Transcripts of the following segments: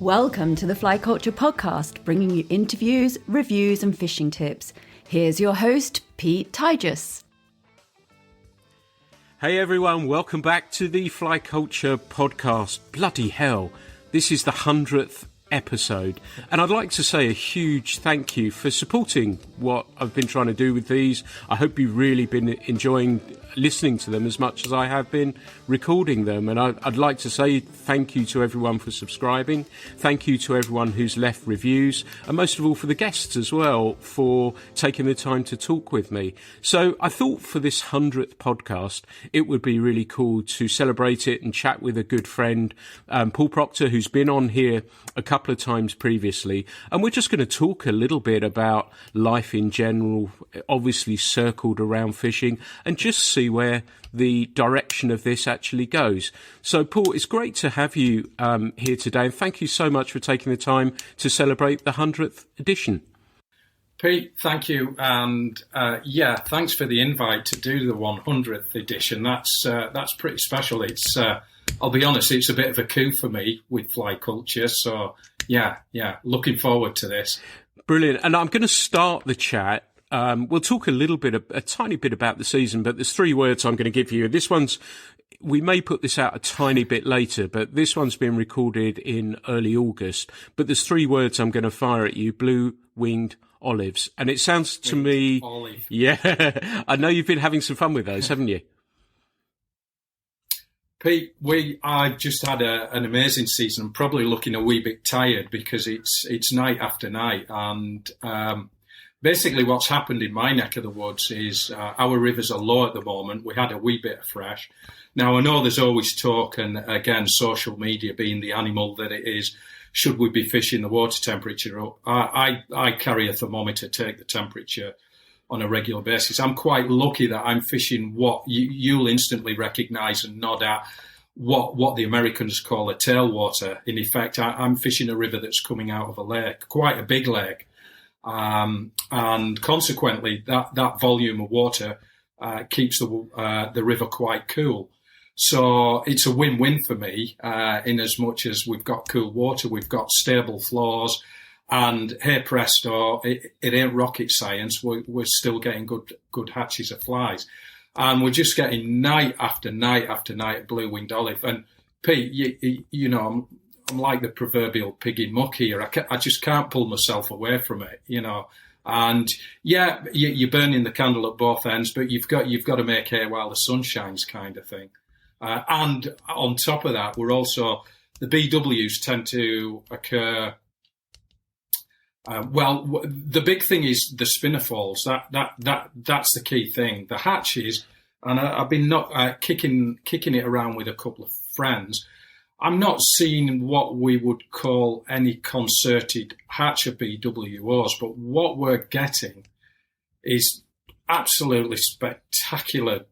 Welcome to the Fly Culture Podcast, bringing you interviews, reviews and fishing tips. Here's your host, Pete Tigus. Hey everyone, welcome back to the Fly Culture Podcast. Bloody hell, this is the 100th episode, and I'd like to say a huge thank you for supporting what I've been trying to do with these. I hope you've really been enjoying listening to them as much as I have been recording them, and I'd like to say thank you to everyone for subscribing, thank you to everyone who's left reviews, and most of all for the guests as well for taking the time to talk with me. So I thought for this 100th podcast it would be really cool to celebrate it and chat with a good friend, Paul Procter, who's been on here a couple of times previously, and we're just going to talk a little bit about life in general, obviously circled around fishing, and just see where the direction of this actually goes. So Paul, it's great to have you here today, and thank you so much for taking the time to celebrate the 100th edition. Pete, thank you, and thanks for the invite to do the 100th edition. That's pretty special. It's I'll be honest, it's a bit of a coup for me with fly culture, so yeah, looking forward to this. Brilliant. And I'm going to start the chat. We'll talk a tiny bit about the season, but there's three words I'm going to give you. We may put this out a tiny bit later, but this one's been recorded in early August. But there's three words I'm going to fire at you: blue-winged olives. And it sounds to me, olive. Yeah, I know you've been having some fun with those, haven't you? Pete, I've just had an amazing season. I'm probably looking a wee bit tired because it's night after night, and basically what's happened in my neck of the woods is our rivers are low at the moment. We had a wee bit of fresh. Now, I know there's always talk, and again, social media being the animal that it is, should we be fishing the water temperature up? I carry a thermometer, take the temperature on a regular basis. I'm quite lucky that I'm fishing what you'll instantly recognise and nod at, what the Americans call a tailwater. In effect, I'm fishing a river that's coming out of a lake, quite a big lake. And consequently, that volume of water keeps the river quite cool. So it's a win-win for me, in as much as we've got cool water, we've got stable flows, and hey presto, it ain't rocket science. We're still getting good hatches of flies, and we're just getting night after night after night of blue-winged olive. And Pete, you know, I'm like the proverbial pig in muck here. I just can't pull myself away from it, you know. And yeah, you're burning the candle at both ends, but you've got to make hay while the sun shines, kind of thing. And on top of that, the BWs tend to occur. The big thing is the spinner falls. That's the key thing. The hatches, and I've been kicking it around with a couple of friends. I'm not seeing what we would call any concerted hatch of BWOs, but what we're getting is absolutely spectacular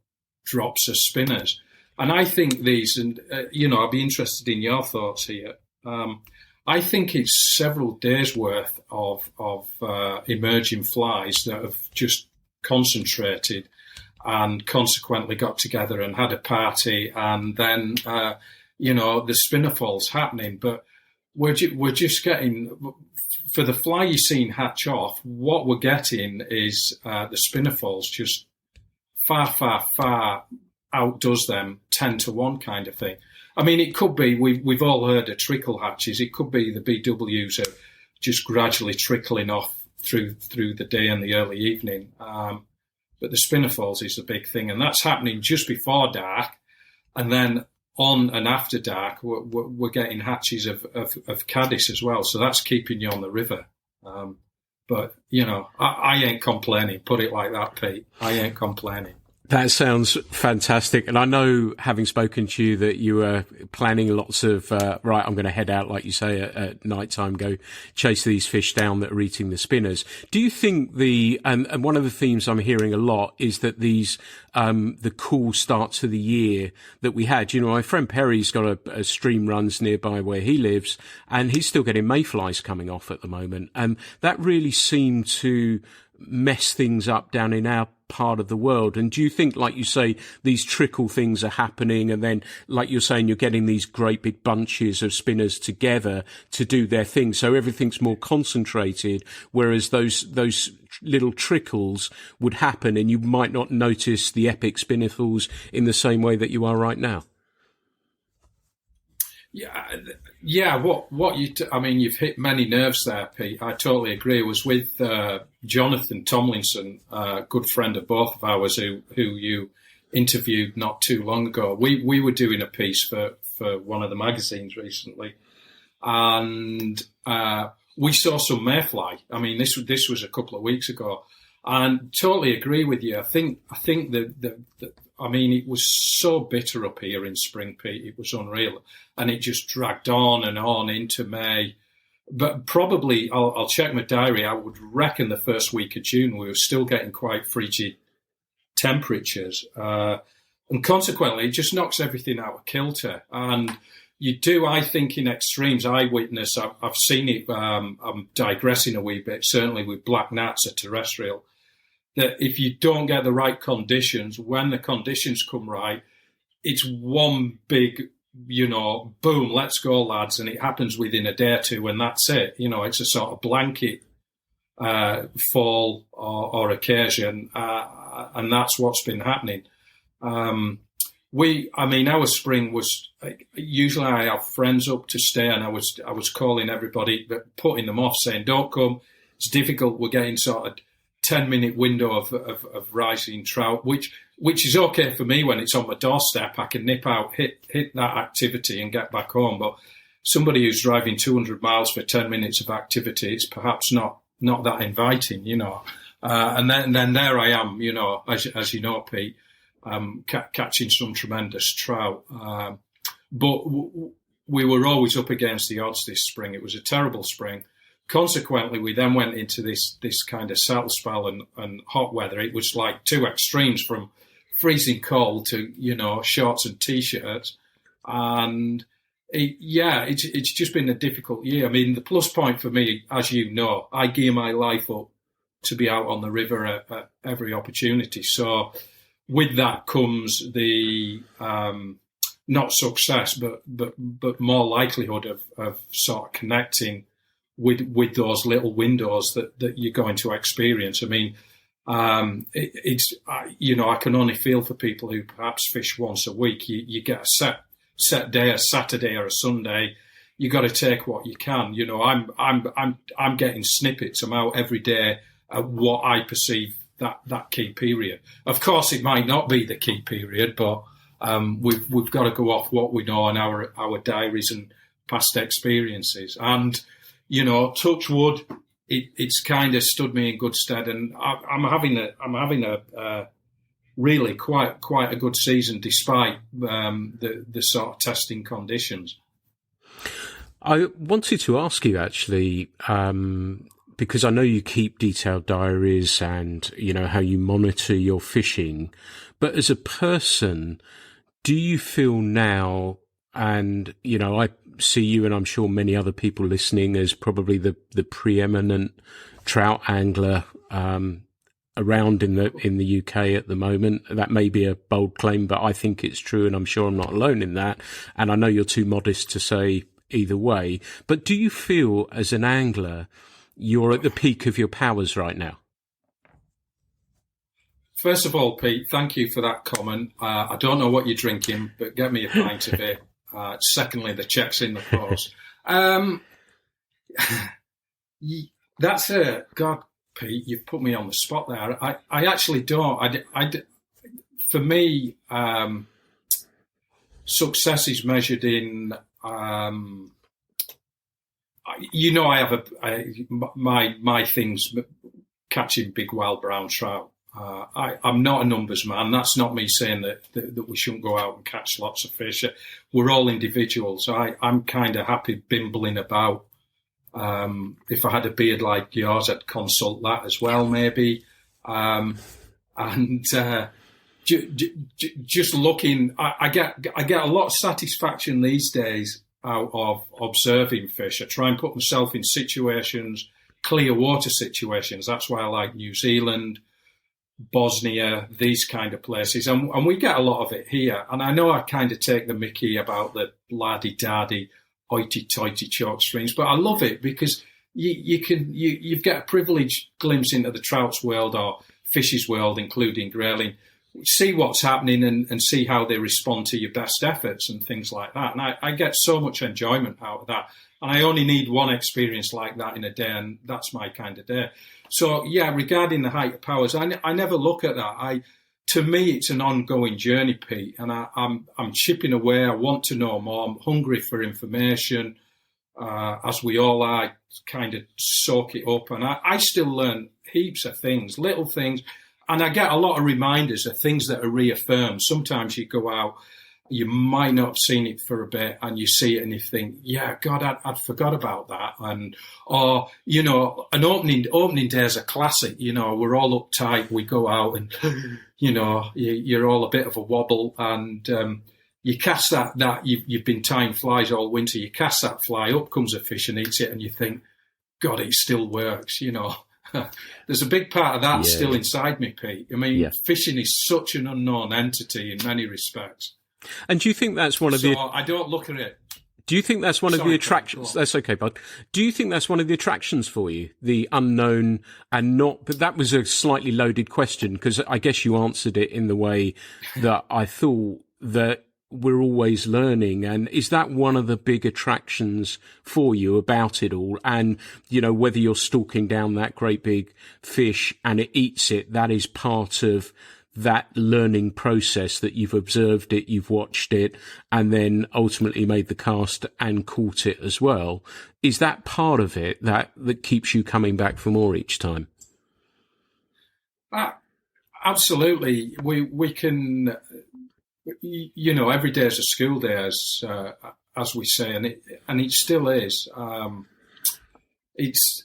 drops of spinners. And I think these, and I'll be interested in your thoughts here. I think it's several days worth of emerging flies that have just concentrated and consequently got together and had a party, and then the spinner falls happening. But we're just getting, for the fly you're seeing hatch off, what we're getting is the spinner falls just far outdoes them 10-1 kind of thing. I mean, it could be, we've all heard of trickle hatches. It could be the BWs are just gradually trickling off through the day and the early evening. But the spinner falls is the big thing, and that's happening just before dark, and then on and after dark, we're getting hatches of caddis as well. So that's keeping you on the river. But I ain't complaining. Put it like that, Pete. I ain't complaining. That sounds fantastic. And I know, having spoken to you, that you were planning lots of, right, I'm going to head out, like you say, at night time, go chase these fish down that are eating the spinners. Do you think and one of the themes I'm hearing a lot is that these, the cool start to the year that we had, my friend Perry's got a stream runs nearby where he lives, and he's still getting mayflies coming off at the moment. And that really seemed to mess things up down in our part of the world? And do you think, like you say, these trickle things are happening, and then, like you're saying, you're getting these great big bunches of spinners together to do their thing, so everything's more concentrated, whereas those little trickles would happen and you might not notice the epic spinnerfuls in the same way that you are right now? Yeah. You've hit many nerves there, Pete. I totally agree. I was with Jonathan Tomlinson, a good friend of both of ours, who you interviewed not too long ago. We were doing a piece for one of the magazines recently, and we saw some mayfly. I mean, this was a couple of weeks ago, and totally agree with you. I think it was so bitter up here in spring, Pete. It was unreal. And it just dragged on and on into May. But probably, I'll check my diary, I would reckon the first week of June, we were still getting quite frigid temperatures. And consequently, it just knocks everything out of kilter. And you do, I think, in extremes, I've seen it, I'm digressing a wee bit, certainly with black gnats, a terrestrial, that if you don't get the right conditions, when the conditions come right, it's one big, boom, let's go, lads. And it happens within a day or two, and that's it. It's a sort of blanket fall or occasion, and that's what's been happening. Our spring was, usually I have friends up to stay, and I was calling everybody, but putting them off, saying, don't come, it's difficult, we're getting sort of 10-minute window of rising trout, which is okay for me when it's on my doorstep. I can nip out, hit that activity and get back home. But somebody who's driving 200 miles for 10 minutes of activity, it's perhaps not that inviting, And then there I am, as you know, Pete, catching some tremendous trout. But we were always up against the odds this spring. It was a terrible spring. Consequently, we then went into this kind of settle spell and hot weather. It was like two extremes, from freezing cold to, shorts and T-shirts. And it's just been a difficult year. I mean, the plus point for me, as you know, I gear my life up to be out on the river at every opportunity. So with that comes the not success, but more likelihood of sort of connecting with those little windows that you're going to experience. I mean, I can only feel for people who perhaps fish once a week. You get a set day, a Saturday or a Sunday. You got to take what you can. I'm getting snippets. I'm out every day at what I perceive that key period. Of course, it might not be the key period, but we've got to go off what we know in our diaries and past experiences. And touch wood, it's kind of stood me in good stead, and I'm having a really quite a good season despite the sort of testing conditions. I wanted to ask you actually, because I know you keep detailed diaries and how you monitor your fishing, but as a person, do you feel now, and I see you, and I'm sure many other people listening, as probably the preeminent trout angler around in the UK at the moment. That may be a bold claim, but I think it's true, and I'm sure I'm not alone in that. And I know you're too modest to say either way. But do you feel, as an angler, you're at the peak of your powers right now? First of all, Pete, thank you for that comment. I don't know what you're drinking, but get me a pint of it. Secondly, the check's in the post. That's a God, Pete. You've put me on the spot there. I actually don't. For me, success is measured in. I have my things catching big wild brown trout. I'm not a numbers man. That's not me saying that we shouldn't go out and catch lots of fish. We're all individuals. I'm kind of happy bimbling about. If I had a beard like yours, I'd consult that as well, maybe. Just looking, I get a lot of satisfaction these days out of observing fish. I try and put myself in situations clear water situations. That's why I like New Zealand, Bosnia, these kind of places. And we get a lot of it here. And I know I kind of take the mickey about the la-di-da-di, hoity-toity chalk streams, but I love it because you get a privileged glimpse into the trout's world or fish's world, including grayling. See what's happening and see how they respond to your best efforts and things like that. And I get so much enjoyment out of that. And I only need one experience like that in a day, and that's my kind of day. So, yeah, regarding the higher powers, I never look at that. To me, it's an ongoing journey, Pete, and I'm chipping away. I want to know more. I'm hungry for information, as we all are. I kind of soak it up, and I still learn heaps of things, little things, and I get a lot of reminders of things that are reaffirmed. Sometimes you go out, you might not have seen it for a bit, and you see it and you think, yeah, God, I'd forgot about that. Or, you know, an opening day is a classic. You know, we're all uptight. We go out and, you know, you're all a bit of a wobble, and you cast that you've been tying flies all winter. You cast that fly, up comes a fish and eats it, and you think, God, it still works, you know. There's a big part of that still inside me, Pete. I mean, fishing is such an unknown entity in many respects. And do you think that's one of the... I don't look at it. Do you think that's one of the attractions? That's okay, bud. Do you think that's one of the attractions for you? The unknown and not... But that was a slightly loaded question, because I guess you answered it in the way that I thought, that we're always learning. And is that one of the big attractions for you about it all? And, you know, whether you're stalking down that great big fish and it eats it, that is part of that learning process, that you've observed it, you've watched it, and then ultimately made the cast and caught it as well. Is that part of it that keeps you coming back for more each time? Absolutely. We can, you know, every day is a school day, as we say, and it still is. It's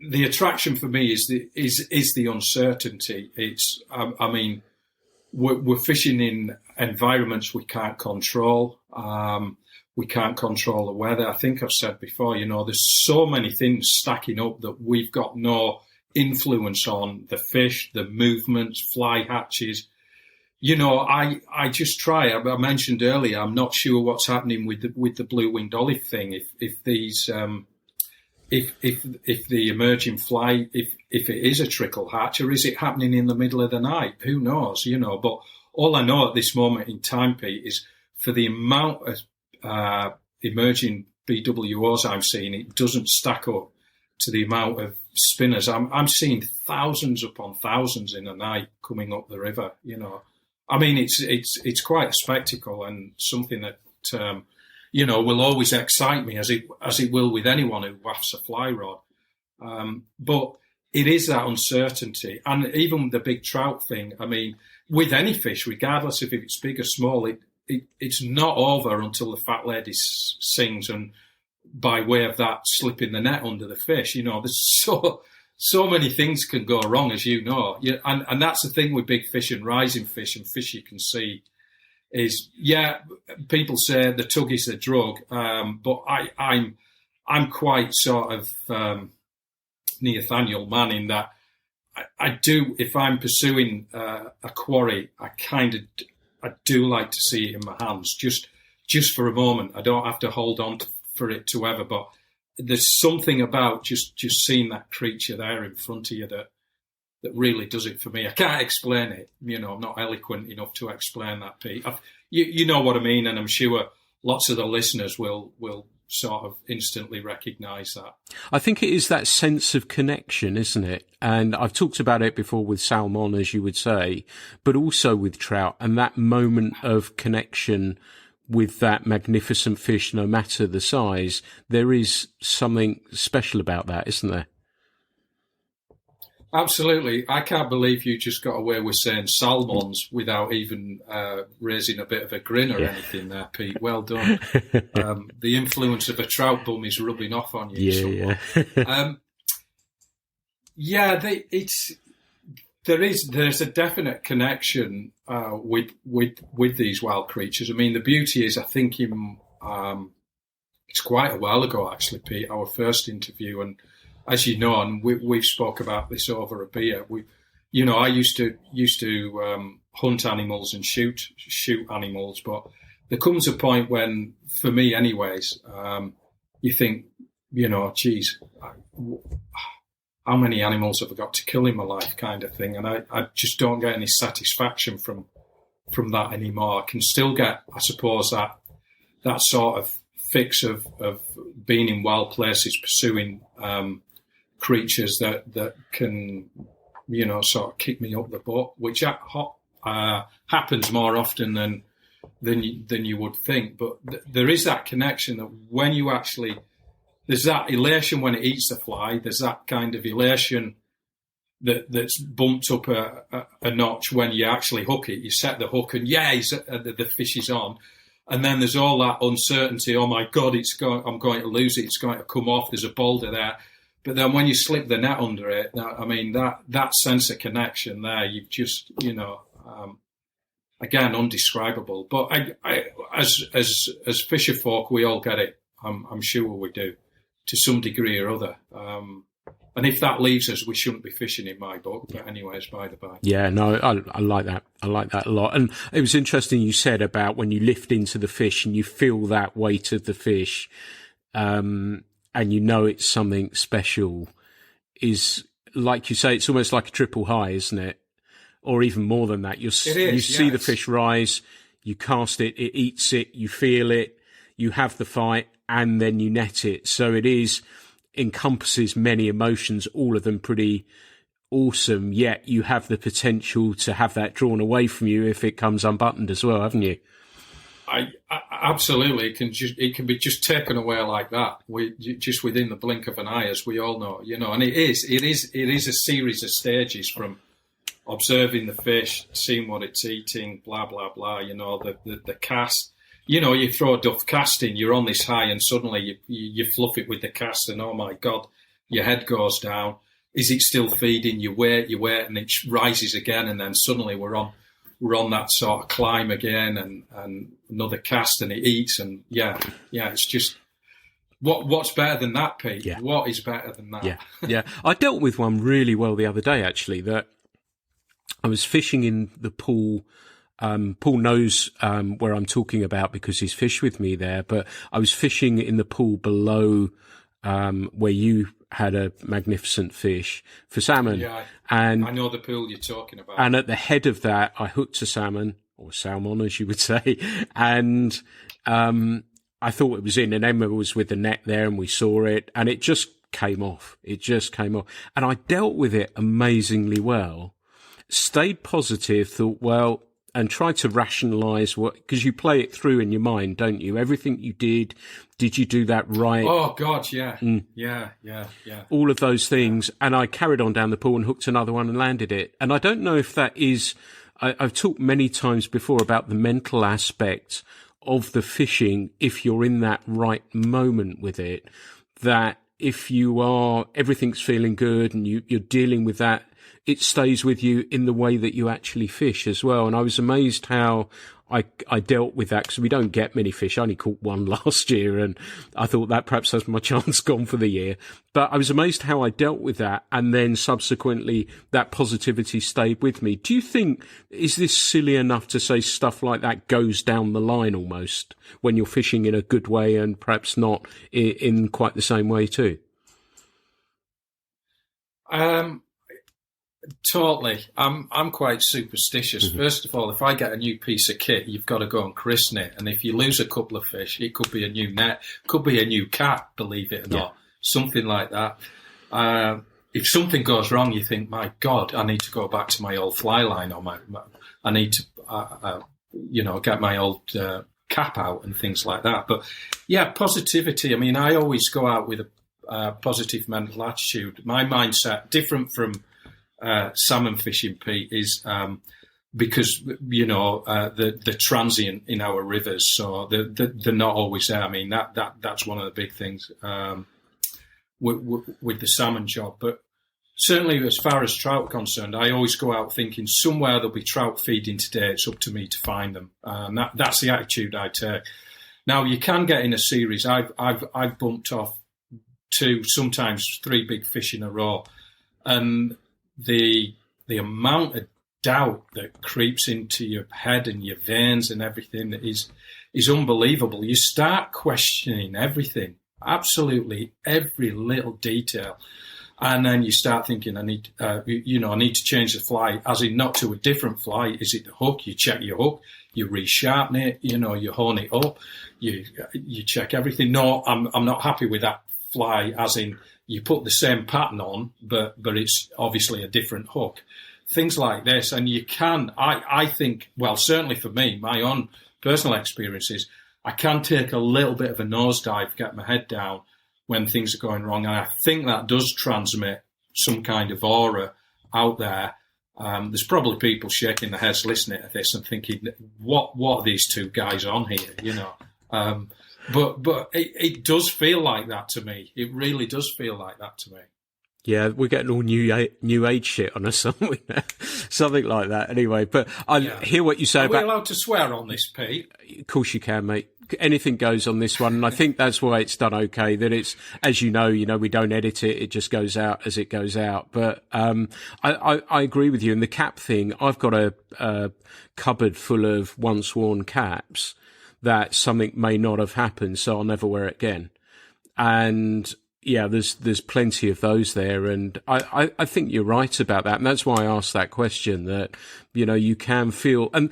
the attraction for me is the uncertainty. It's I mean, we're fishing in environments we can't control. We can't control the weather. I think I've said before, you know, there's so many things stacking up that we've got no influence on. The fish, the movements, fly hatches. You know, I just try. I mentioned earlier, I'm not sure what's happening with the blue-winged olive thing. If these if the emerging fly, if it is a trickle hatch, or is it happening in the middle of the night? Who knows, you know? But all I know at this moment in time, Pete, is for the amount of emerging BWOs I'm seeing, it doesn't stack up to the amount of spinners. I'm seeing thousands upon thousands in a night coming up the river, you know. I mean, it's quite a spectacle, and something that you know, will always excite me, as it will with anyone who wafts a fly rod. But it is that uncertainty, and even the big trout thing. I mean, with any fish, regardless if it's big or small, it's not over until the fat lady sings, and by way of that, slipping the net under the fish. You know, there's so many things can go wrong, as you know. Yeah, and that's the thing with big fish and rising fish and fish you can see. Is, yeah, people say the tug is the drug, but I'm quite sort of Nathaniel man in that I do, if I'm pursuing a quarry, I do like to see it in my hands, just for a moment. I don't have to hold on for it to ever, but there's something about just seeing that creature there in front of you that really does it for me. I can't explain it. You know, I'm not eloquent enough to explain that, Pete. You know what I mean, and I'm sure lots of the listeners will sort of instantly recognise that. I think it is that sense of connection, isn't it? And I've talked about it before with salmon, as you would say, but also with trout, and that moment of connection with that magnificent fish, no matter the size. There is something special about that, isn't there? Absolutely. I can't believe you just got away with saying salmons without even raising a bit of a grin or anything there, Pete. Well done. The influence of a trout bum is rubbing off on you somewhat. There's a definite connection with these wild creatures. I mean, the beauty is, I think it's quite a while ago, actually, Pete, our first interview, and as you know, and we've spoke about this over a beer. I used to hunt animals and shoot animals, but there comes a point when, for me, anyways, you think, geez, how many animals have I got to kill in my life, kind of thing, and I just don't get any satisfaction from that anymore. I can still get, I suppose, that sort of fix of being in wild places, pursuing creatures that can, sort of kick me up the butt, which happens more often than you would think. But there is that connection that when you actually, there's that elation when it eats the fly. There's that kind of elation that's bumped up a notch when you actually hook it. You set the hook and the fish is on. And then there's all that uncertainty. Oh my God, I'm going to lose it. It's going to come off. There's a boulder there. But then when you slip the net under it, that sense of connection there, you've just, again, undescribable. But I as fisher folk, we all get it. I'm sure we do, to some degree or other. And if that leaves us, we shouldn't be fishing, in my book. But anyways, by the by. Yeah, no, I like that. I like that a lot. And it was interesting you said about when you lift into the fish and you feel that weight of the fish, and it's something special, is, like you say, it's almost like a triple high, isn't it? Or even more than that. You see the fish rise, you cast it, it eats it, you feel it, you have the fight, and then you net it. So it encompasses many emotions, all of them pretty awesome, yet you have the potential to have that drawn away from you if it comes unbuttoned as well, haven't you? I absolutely, it can be just taken away like that, just within the blink of an eye, as we all know, and it is a series of stages from observing the fish, seeing what it's eating, blah blah blah, the cast. You throw a duff casting, you're on this high, and suddenly you fluff it with the cast, and oh my God, your head goes down. Is it still feeding? You wait, and it rises again, and then suddenly we're on that sort of climb again, and another cast, and it eats, and it's just what's better than that, Pete? Yeah. What is better than that? Yeah. I dealt with one really well the other day, actually. That I was fishing in the pool. Paul knows where I'm talking about because he's fished with me there, but I was fishing in the pool below where you had a magnificent fish for salmon. Yeah, and I know the pool you're talking about. And at the head of that, I hooked a salmon, or salmon as you would say, and I thought it was in, and Emma was with the net there, and we saw it, and it just came off. And I dealt with it amazingly well, stayed positive, thought, well, and try to rationalise because you play it through in your mind, don't you? Everything you did you do that right? Oh God, yeah. Yeah. All of those things. And I carried on down the pool and hooked another one and landed it. And I don't know if that is, I've talked many times before about the mental aspect of the fishing, if you're in that right moment with it, that if everything's feeling good and you're dealing with that, it stays with you in the way that you actually fish as well. And I was amazed how I dealt with that, because we don't get many fish. I only caught one last year, and I thought that perhaps that's my chance gone for the year. But I was amazed how I dealt with that, and then subsequently that positivity stayed with me. Do you think, is this silly enough to say stuff like that goes down the line almost when you're fishing in a good way and perhaps not in quite the same way too? Totally. I'm quite superstitious. Mm-hmm. First of all, if I get a new piece of kit, you've got to go and christen it. And if you lose a couple of fish, it could be a new net, could be a new cat, believe it or not, something like that. If something goes wrong, you think, my God, I need to go back to my old fly line, or I need to, get my old cap out and things like that. But yeah, positivity. I mean, I always go out with a positive mental attitude. My mindset, different from salmon fishing, Pete, is because the transient in our rivers, so they're not always there. I mean that's one of the big things with the salmon job. But certainly, as far as trout are concerned, I always go out thinking somewhere there'll be trout feeding today. It's up to me to find them. That's the attitude I take. Now, you can get in a series. I've bumped off 2, sometimes 3 big fish in a row. And the amount of doubt that creeps into your head and your veins and everything is unbelievable. You start questioning everything, absolutely every little detail. And then you start thinking, I need to change the fly, as in not to a different fly. Is it the hook? You check your hook, you resharpen it, you hone it up, you check everything. No, I'm not happy with that fly, as in you put the same pattern on, but it's obviously a different hook. Things like this, and you can, I think, well, certainly for me, my own personal experiences, I can take a little bit of a nosedive, get my head down when things are going wrong, and I think that does transmit some kind of aura out there. There's probably people shaking their heads listening to this and thinking, what are these two guys on here, But it does feel like that to me. It really does feel like that to me. Yeah, we're getting all new age shit on us, aren't we? Something like that. Anyway, but I hear what you say about... Are we allowed to swear on this, Pete? Of course you can, mate. Anything goes on this one. And I think that's why it's done okay. That it's, as you know, we don't edit it. It just goes out as it goes out. But I agree with you. And the cap thing, I've got a cupboard full of once worn caps that something may not have happened, so I'll never wear it again. And yeah, there's plenty of those there, and I think you're right about that, and that's why I asked that question, that, you can feel, and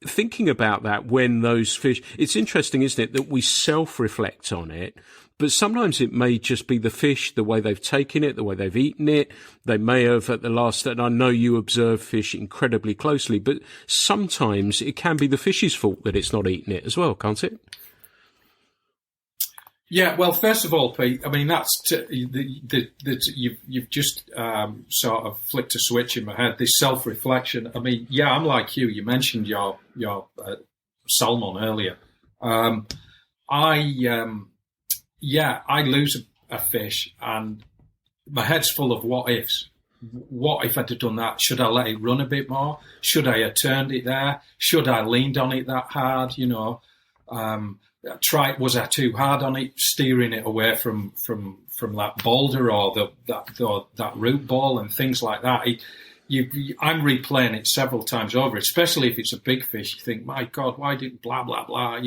thinking about that when those fish, it's interesting, isn't it, that we self-reflect on it, but sometimes it may just be the fish, the way they've taken it, the way they've eaten it. They may have at the last, and I know you observe fish incredibly closely, but sometimes it can be the fish's fault that it's not eating it as well, can't it? Yeah, well, first of all, Pete, I mean, that's you've just sort of flicked a switch in my head. This self-reflection. I mean, yeah, I'm like you. You mentioned your salmon earlier. I lose a fish, and my head's full of what ifs. What if I'd have done that? Should I let it run a bit more? Should I have turned it there? Should I leaned on it that hard? Was I too hard on it, steering it away from that boulder or that root ball and things like that? I'm replaying it several times over, especially if it's a big fish. You think, my God, why did blah blah blah?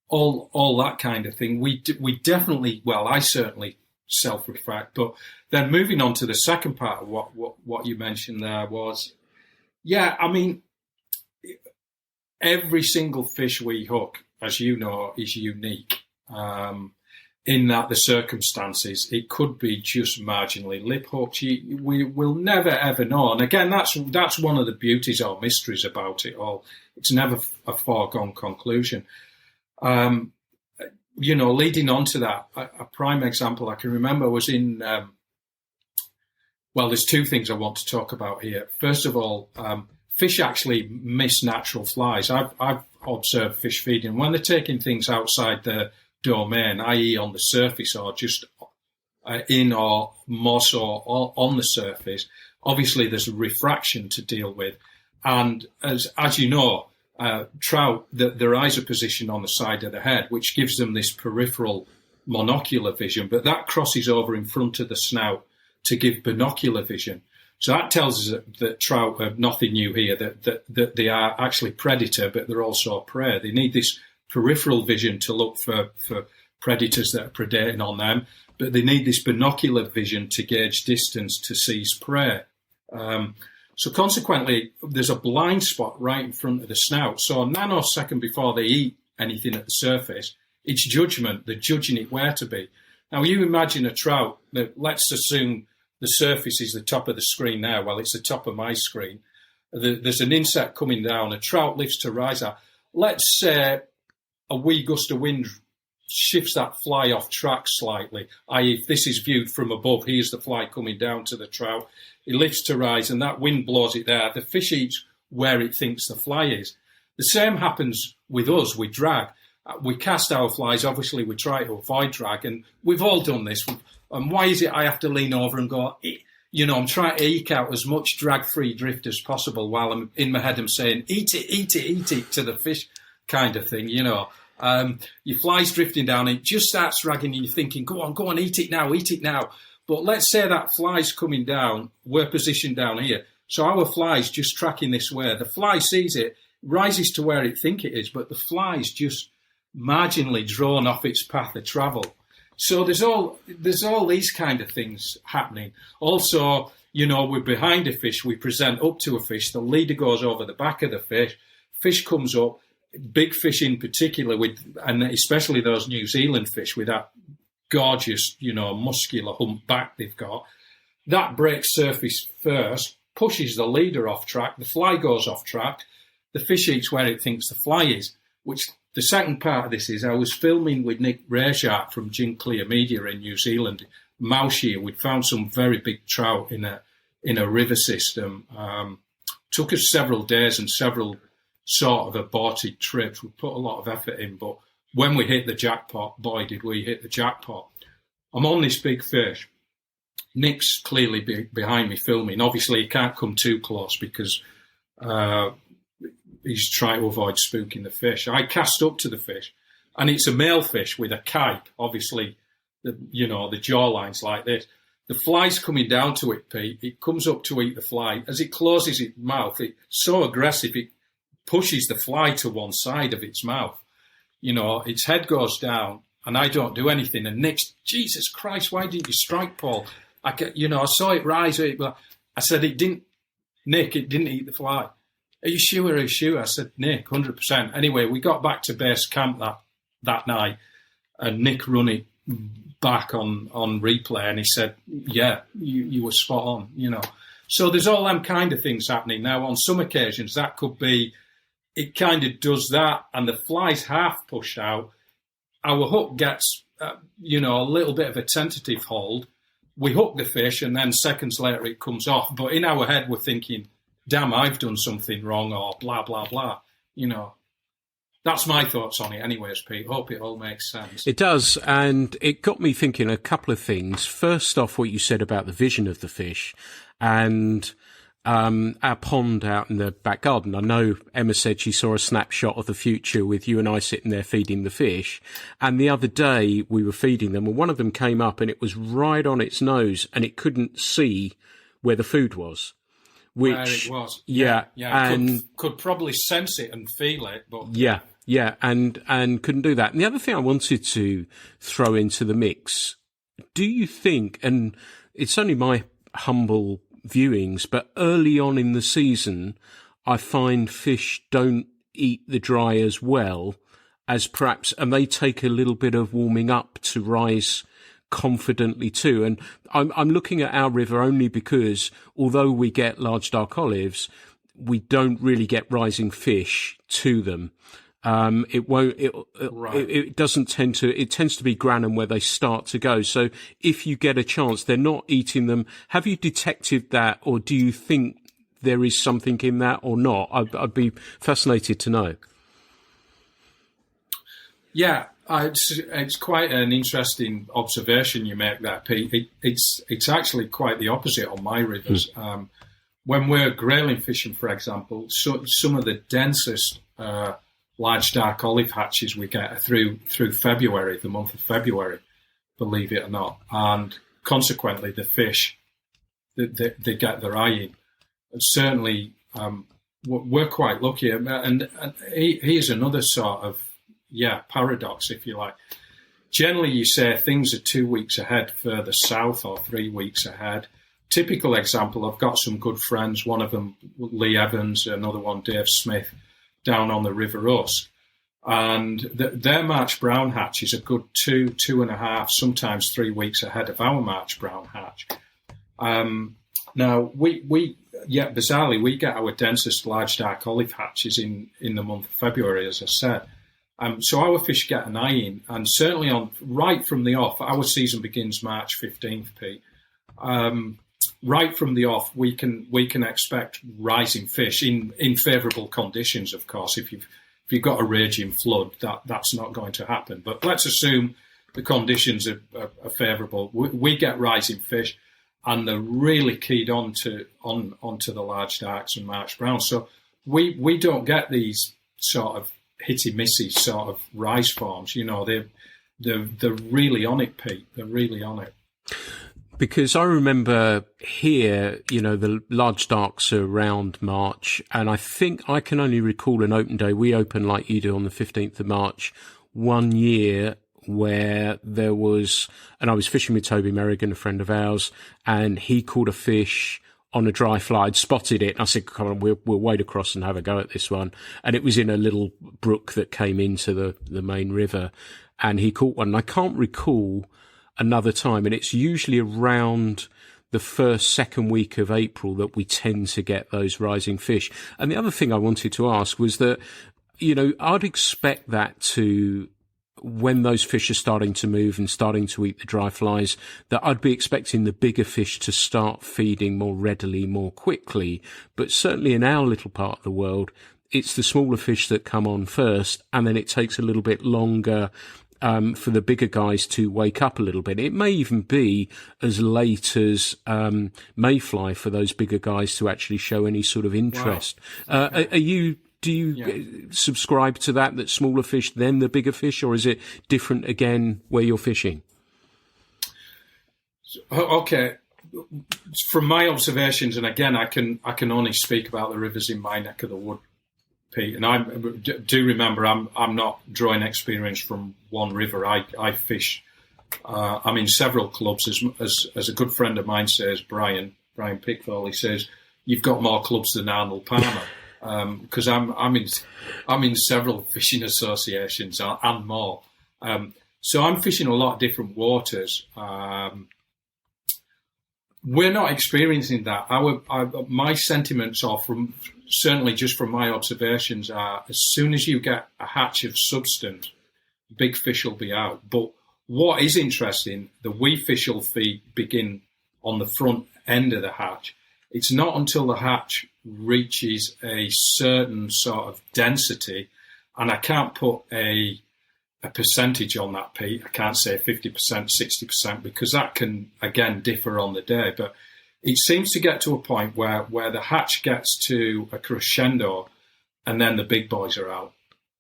All that kind of thing. We definitely, well, I certainly self-reflect. But then moving on to the second part of what you mentioned there was, yeah, I mean, every single fish we hook, as you know, is unique, in that the circumstances, it could be just marginally lip hooked. We will never, ever know. And again, that's one of the beauties or mysteries about it all. It's never a foregone conclusion. Leading on to that, a prime example I can remember was in, there's two things I want to talk about here. First of all, fish actually miss natural flies. I've observed fish feeding when they're taking things outside their domain, i.e. on the surface or just in or more so on the surface. Obviously, there's a refraction to deal with. And as you know, trout, their eyes are positioned on the side of the head, which gives them this peripheral monocular vision, but that crosses over in front of the snout to give binocular vision. So that tells us that trout are nothing new here, that they are actually predator, but they're also prey. They need this peripheral vision to look for predators that are predating on them, but they need this binocular vision to gauge distance to seize prey. So consequently, there's a blind spot right in front of the snout. So a nanosecond before they eat anything at the surface, it's judgment. They're judging it where to be. Now, you imagine a trout that, let's assume the surface is the top of the screen now. Well, it's the top of my screen. There's an insect coming down. A trout lifts to rise at. Let's say a wee gust of wind shifts that fly off track slightly. I.e., if this is viewed from above, here's the fly coming down to the trout. It lifts to rise, and that wind blows it there. The fish eats where it thinks the fly is. The same happens with us. We drag. We cast our flies. Obviously, we try to avoid drag, and we've all done this. And why is it I have to lean over and go, I'm trying to eke out as much drag-free drift as possible while I'm in my head, I'm saying, eat it to the fish kind of thing, Your fly's drifting down, it just starts dragging, and you're thinking, go on, eat it now. But let's say that fly's coming down, we're positioned down here. So our fly's just tracking this way. The fly sees it, rises to where it thinks it is, but the fly's just marginally drawn off its path of travel. So there's all these kind of things happening. Also, we're behind a fish, we present up to a fish, the leader goes over the back of the fish comes up, big fish in particular, and especially those New Zealand fish with that gorgeous, muscular hump back they've got. That breaks surface first, pushes the leader off track, the fly goes off track, the fish eats where it thinks the fly is, which the second part of this is I was filming with Nick Rayshart from Gin Clear Media in New Zealand, Mouse Year. We'd found some very big trout in a river system. Took us several days and several sort of aborted trips. We put a lot of effort in, but when we hit the jackpot, boy, did we hit the jackpot. I'm on this big fish. Nick's clearly behind me filming. Obviously, he can't come too close because he's trying to avoid spooking the fish. I cast up to the fish, and it's a male fish with a kite. Obviously, the jawline's like this. The fly's coming down to it, Pete. It comes up to eat the fly. As it closes its mouth, it's so aggressive, it pushes the fly to one side of its mouth. Its head goes down, and I don't do anything. And Nick's, Jesus Christ, why didn't you strike, Paul? I saw it rise. But I said, Nick, it didn't eat the fly. Are you sure? I said, Nick, 100%. Anyway, we got back to base camp that night, and Nick run it back on replay, and he said, yeah, you were spot on, So there's all them kind of things happening. Now, on some occasions, that could be, it kind of does that, and the fly's half pushed out. Our hook gets, a little bit of a tentative hold. We hook the fish, and then seconds later it comes off. But in our head, we're thinking, damn, I've done something wrong, or blah, blah, blah. That's my thoughts on it anyways, Pete. Hope it all makes sense. It does, and it got me thinking a couple of things. First off, what you said about the vision of the fish and our pond out in the back garden. I know Emma said she saw a snapshot of the future with you and I sitting there feeding the fish. And the other day we were feeding them, and one of them came up and it was right on its nose and it couldn't see where the food was. Where it was. Yeah. And could probably sense it and feel it, but Yeah, and couldn't do that. And the other thing I wanted to throw into the mix, do you think, and it's only my humble viewings, but early on in the season, I find fish don't eat the dry as well as perhaps, and they take a little bit of warming up to rise confidently too. And I'm looking at our river only because although we get large dark olives, we don't really get rising fish to them. It doesn't tend to, it tends to be Granham where they start to go. So if you get a chance, they're not eating them. Have you detected that, or do you think there is something in that or not? I'd be fascinated to know. Yeah, it's quite an interesting observation you make there, Pete. It's actually quite the opposite on my rivers. When we're grayling fishing, for example, some of the densest large dark olive hatches we get through February, the month of February, believe it or not. And consequently, the fish, they get their eye in. And certainly, we're quite lucky. And here's another sort of, paradox, if you like. Generally, you say things are 2 weeks ahead further south or 3 weeks ahead. Typical example, I've got some good friends, one of them, Lee Evans, another one, Dave Smith, down on the River Usk, and their March brown hatch is a good 2.5, sometimes 3 weeks ahead of our March brown hatch. Now bizarrely, we get our densest large dark olive hatches in the month of February, as I said. So our fish get an eye in, and certainly right from the off, our season begins March 15th, Pete. Right from the off, we can expect rising fish in favourable conditions. Of course, if you've got a raging flood, that's not going to happen. But let's assume the conditions are favourable. We get rising fish, and they're really keyed onto the large darks and March browns. So we don't get these sort of hitty missy sort of rise forms. You know, they're really on it, Pete. They're really on it. Because I remember here, you know, the large darks are around March, and I think I can only recall an open day. We open like you do on the 15th of March, one year where there was, and I was fishing with Toby Merrigan, a friend of ours, and he caught a fish on a dry fly. I'd spotted it, and I said, come on, we'll wade across and have a go at this one. And it was in a little brook that came into the main river, and he caught one. And I can't recall another time, and it's usually around the second week of April that we tend to get those rising fish. And the other thing I wanted to ask was that, you know, I'd expect that to, when those fish are starting to move and starting to eat the dry flies, that I'd be expecting the bigger fish to start feeding more readily, more quickly. But certainly in our little part of the world, it's the smaller fish that come on first, and then it takes a little bit longer for the bigger guys to wake up a little bit. It may even be as late as Mayfly for those bigger guys to actually show any sort of interest. Wow. Do you subscribe to that smaller fish, then the bigger fish, or is it different again where you're fishing? Okay. From my observations, and again, I can only speak about the rivers in my neck of the wood, Pete, and I do remember I'm not drawing experience from one river. I fish. I'm in several clubs. As a good friend of mine says, Brian Pickthall, he says, you've got more clubs than Arnold Palmer, because I'm in several fishing associations and more. So I'm fishing a lot of different waters. We're not experiencing that. My sentiments are certainly just from my observations are, as soon as you get a hatch of substance, big fish will be out. But what is interesting, the wee fish will begin on the front end of the hatch. It's not until the hatch reaches a certain sort of density, and I can't put a percentage on that, Pete. I can't say 50%, 60%, because that can, again, differ on the day. But it seems to get to a point where the hatch gets to a crescendo, and then the big boys are out,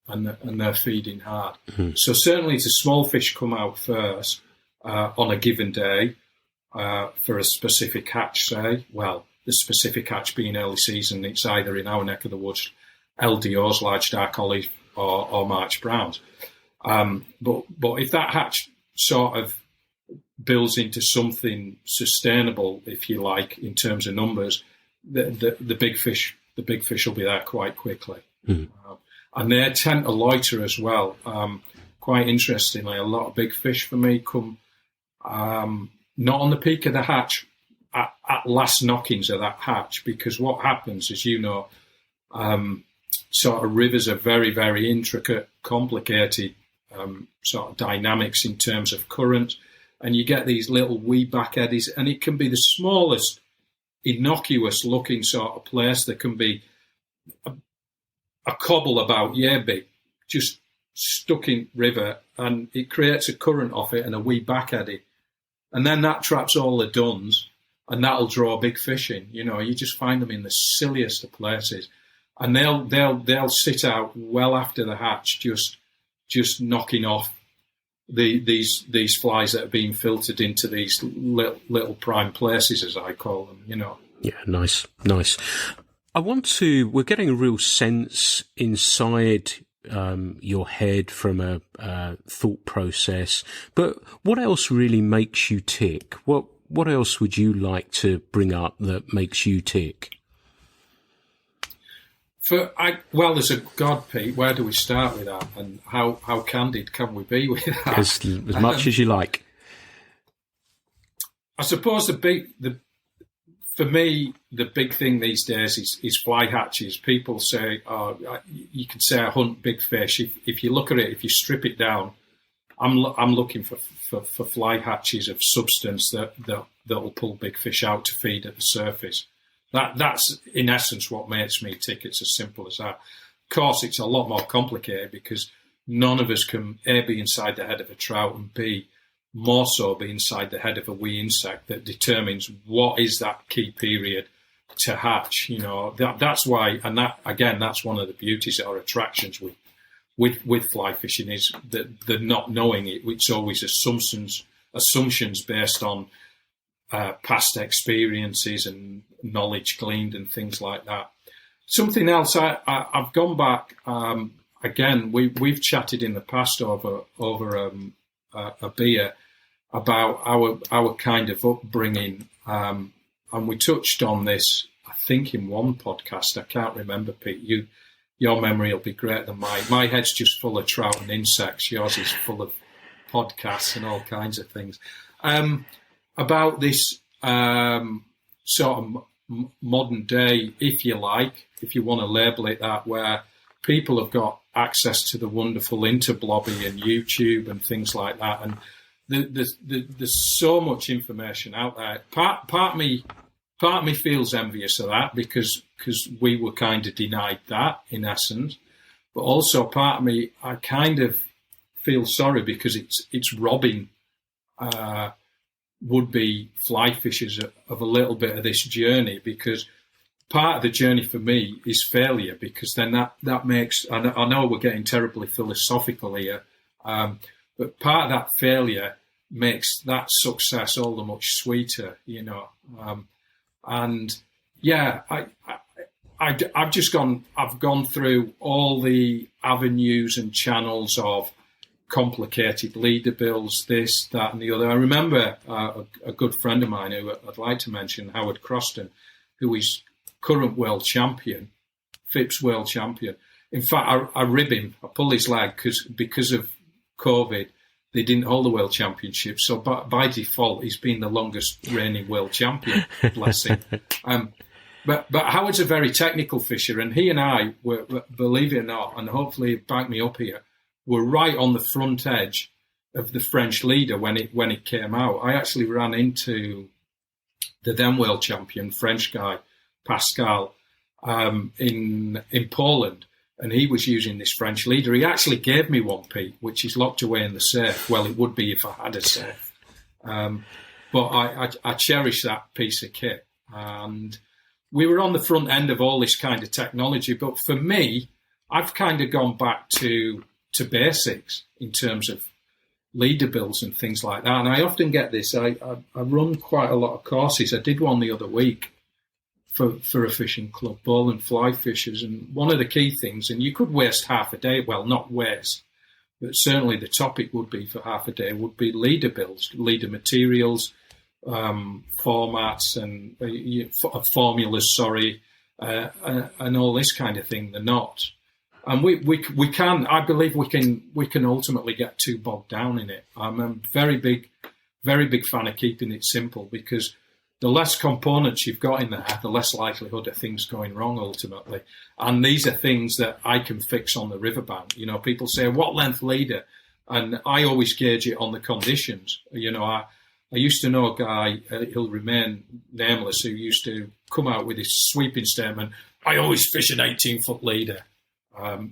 and they're feeding hard. Mm-hmm. So certainly the small fish come out first on a given day for a specific hatch, say. Well, the specific hatch being early season, it's either in our neck of the woods, LDOs, large dark olive, or March Browns. But if that hatch sort of builds into something sustainable, if you like, in terms of numbers, the big fish will be there quite quickly. Mm. And they tend to loiter as well. Quite interestingly, a lot of big fish for me come not on the peak of the hatch, at last knockings of that hatch, because what happens, as you know, sort of rivers are very, very intricate, complicated sort of dynamics in terms of current, and you get these little wee back eddies, and it can be the smallest innocuous looking sort of place. There can be a cobble about big, just stuck in river, and it creates a current off it and a wee back eddy, and then that traps all the duns, and that'll draw big fish in. You know, you just find them in the silliest of places, and they'll sit out well after the hatch, just knocking off these flies that are being filtered into these little prime places, as I call them, you know. Yeah, nice. We're getting a real sense inside your head from a thought process, but what else really makes you tick? What else would you like to bring up that makes you tick? There's a God, Pete. Where do we start with that, and how candid can we be with that? As much as you like. I suppose for me, the big thing these days is fly hatches. People say, you can say I hunt big fish. If you look at it, if you strip it down, I'm looking for fly hatches of substance that will pull big fish out to feed at the surface. That's in essence what makes me tick. It's as simple as that. Of course, it's a lot more complicated because none of us can A, be inside the head of a trout, and B, more so be inside the head of a wee insect that determines what is that key period to hatch. You know, that's why, and that again, that's one of the beauties or attractions with fly fishing is the not knowing it. It's always assumptions based on past experiences and knowledge gleaned and things like that. Something else, I've gone back. Again, we've chatted in the past over a beer about our kind of upbringing, and we touched on this, I think, in one podcast. I can't remember, Pete. Your memory will be greater than mine. My head's just full of trout and insects. Yours is full of podcasts and all kinds of things. About this sort of modern day, if you like, if you want to label it that, where people have got access to the wonderful Interblobby and YouTube and things like that, and there's so much information out there. Part of me feels envious of that because we were kind of denied that in essence, but also part of me, I kind of feel sorry because it's robbing would-be fly fishers of a little bit of this journey, because part of the journey for me is failure, because then that makes, I know we're getting terribly philosophical here, but part of that failure makes that success all the much sweeter, you know. And yeah, I've gone through all the avenues and channels of complicated leader builds, this, that, and the other. I remember a good friend of mine who I'd like to mention, Howard Croston, who is current world champion, FIPS world champion. In fact, I rib him, I pull his leg because of COVID, they didn't hold the world championship. So by default, he's been the longest reigning world champion, bless him. But Howard's a very technical fisher, and he and I were, believe it or not, and hopefully back me up here, were right on the front edge of the French leader when it came out. I actually ran into the then world champion French guy, Pascal, in Poland, and he was using this French leader. He actually gave me one, Pete, which is locked away in the safe. Well, it would be if I had a safe. But I cherish that piece of kit. And we were on the front end of all this kind of technology. But for me, I've kind of gone back to basics in terms of leader builds and things like that. And I often get this. I run quite a lot of courses. I did one the other week for a fishing club, ball and fly fishers. And one of the key things, and you could waste half a day, well, not waste, but certainly the topic would be for half a day, would be leader builds, leader materials, formats and formulas, and all this kind of thing. They're not. And we can, I believe we can ultimately get too bogged down in it. I'm a very big fan of keeping it simple, because the less components you've got in there, the less likelihood of things going wrong ultimately. And these are things that I can fix on the riverbank. You know, people say, what length leader? And I always gauge it on the conditions. You know, I used to know a guy, he'll remain nameless, who used to come out with his sweeping statement, I always fish an 18-foot leader.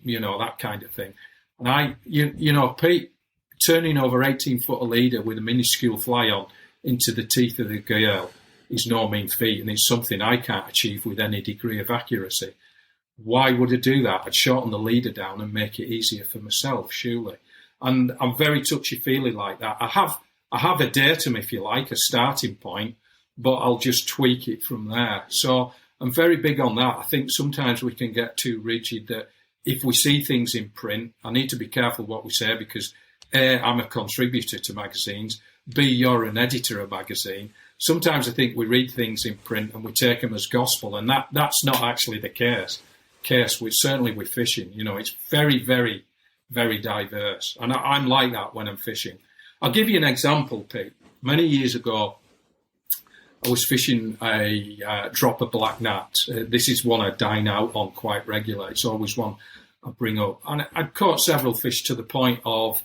You know, that kind of thing. And you know, Pete, turning over 18-foot leader with a minuscule fly on into the teeth of the gale is no mean feat, and it's something I can't achieve with any degree of accuracy. Why would I do that? I'd shorten the leader down and make it easier for myself, surely. And I'm very touchy-feely like that. I have a datum, if you like, a starting point, but I'll just tweak it from there. So I'm very big on that. I think sometimes we can get too rigid that if we see things in print, I need to be careful what we say, because A, I'm a contributor to magazines, B, you're an editor of a magazine. Sometimes I think we read things in print and we take them as gospel, and that's not actually the case. Certainly with fishing, you know, it's very, very, very diverse. And I'm like that when I'm fishing. I'll give you an example, Pete. Many years ago, I was fishing a dropper black gnat. This is one I dine out on quite regularly. It's always one I bring up. And I'd caught several fish to the point of,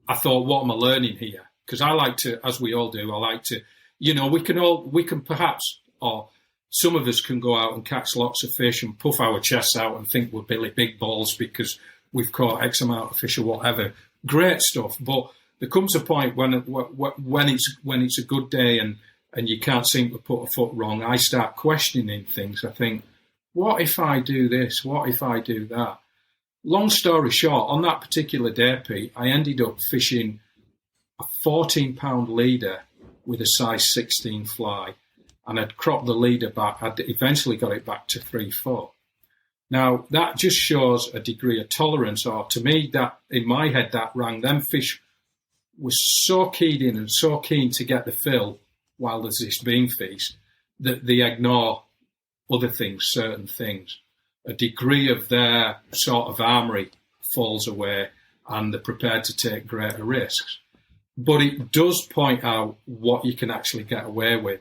I thought, what am I learning here? Because I like to, as we all do, I like to, you know, we can perhaps, or some of us can go out and catch lots of fish and puff our chests out and think we're Billy Big Balls because we've caught X amount of fish or whatever. Great stuff. But there comes a point when it's a good day and you can't seem to put a foot wrong, I start questioning things. I think, what if I do this? What if I do that? long story short, on that particular day, Pete, I ended up fishing a 14-pound leader with a size 16 fly, and I'd cropped the leader back. I'd eventually got it back to 3 foot. Now, that just shows a degree of tolerance, or to me, that in my head, that rang. Them fish was so keyed in and so keen to get the fill while there's this beam feast that they ignore other things, certain things. A degree of their sort of armoury falls away, and they're prepared to take greater risks. But it does point out what you can actually get away with.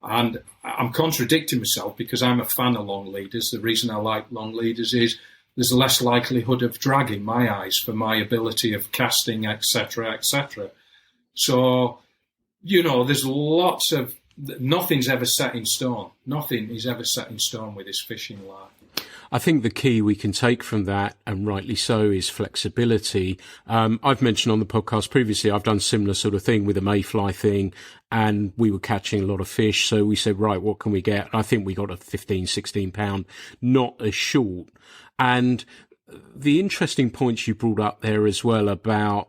And I'm contradicting myself because I'm a fan of long leaders. The reason I like long leaders is there's less likelihood of drag in my eyes for my ability of casting, etc., etc. So, there's lots of, nothing's ever set in stone. Nothing is ever set in stone with this fishing life. I think the key we can take from that, and rightly so, is flexibility. I've mentioned on the podcast previously, I've done similar sort of thing with a mayfly thing, and we were catching a lot of fish. So we said, right, what can we get? And I think we got a 15, 16 pound, not as short. And the interesting points you brought up there as well about,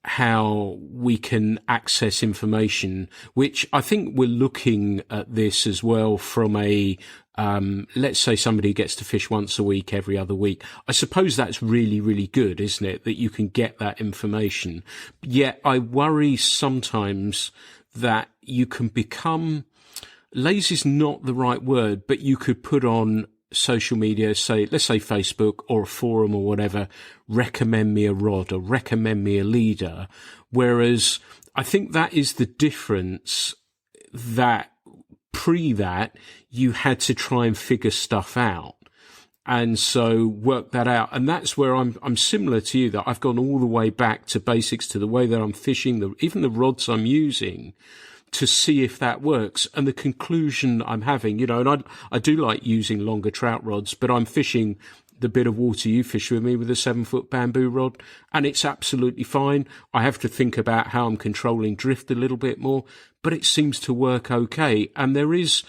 how we can access information, which I think we're looking at this as well from a, let's say somebody gets to fish once a week, every other week. I suppose that's really, really good, isn't it? That you can get that information. Yet I worry sometimes that you can become, lazy is not the right word, but you could put on social media, let's say Facebook or a forum or whatever, recommend me a rod or recommend me a leader. Whereas I think that is the difference, that that you had to try and figure stuff out. And so work that out. And that's where I'm similar to you, that I've gone all the way back to basics, to the way that I'm fishing, even the rods I'm using, to see if that works. And the conclusion I'm having, and I do like using longer trout rods, but I'm fishing the bit of water you fish with me with a 7-foot bamboo rod, and it's absolutely fine. I have to think about how I'm controlling drift a little bit more, but it seems to work okay. And there is,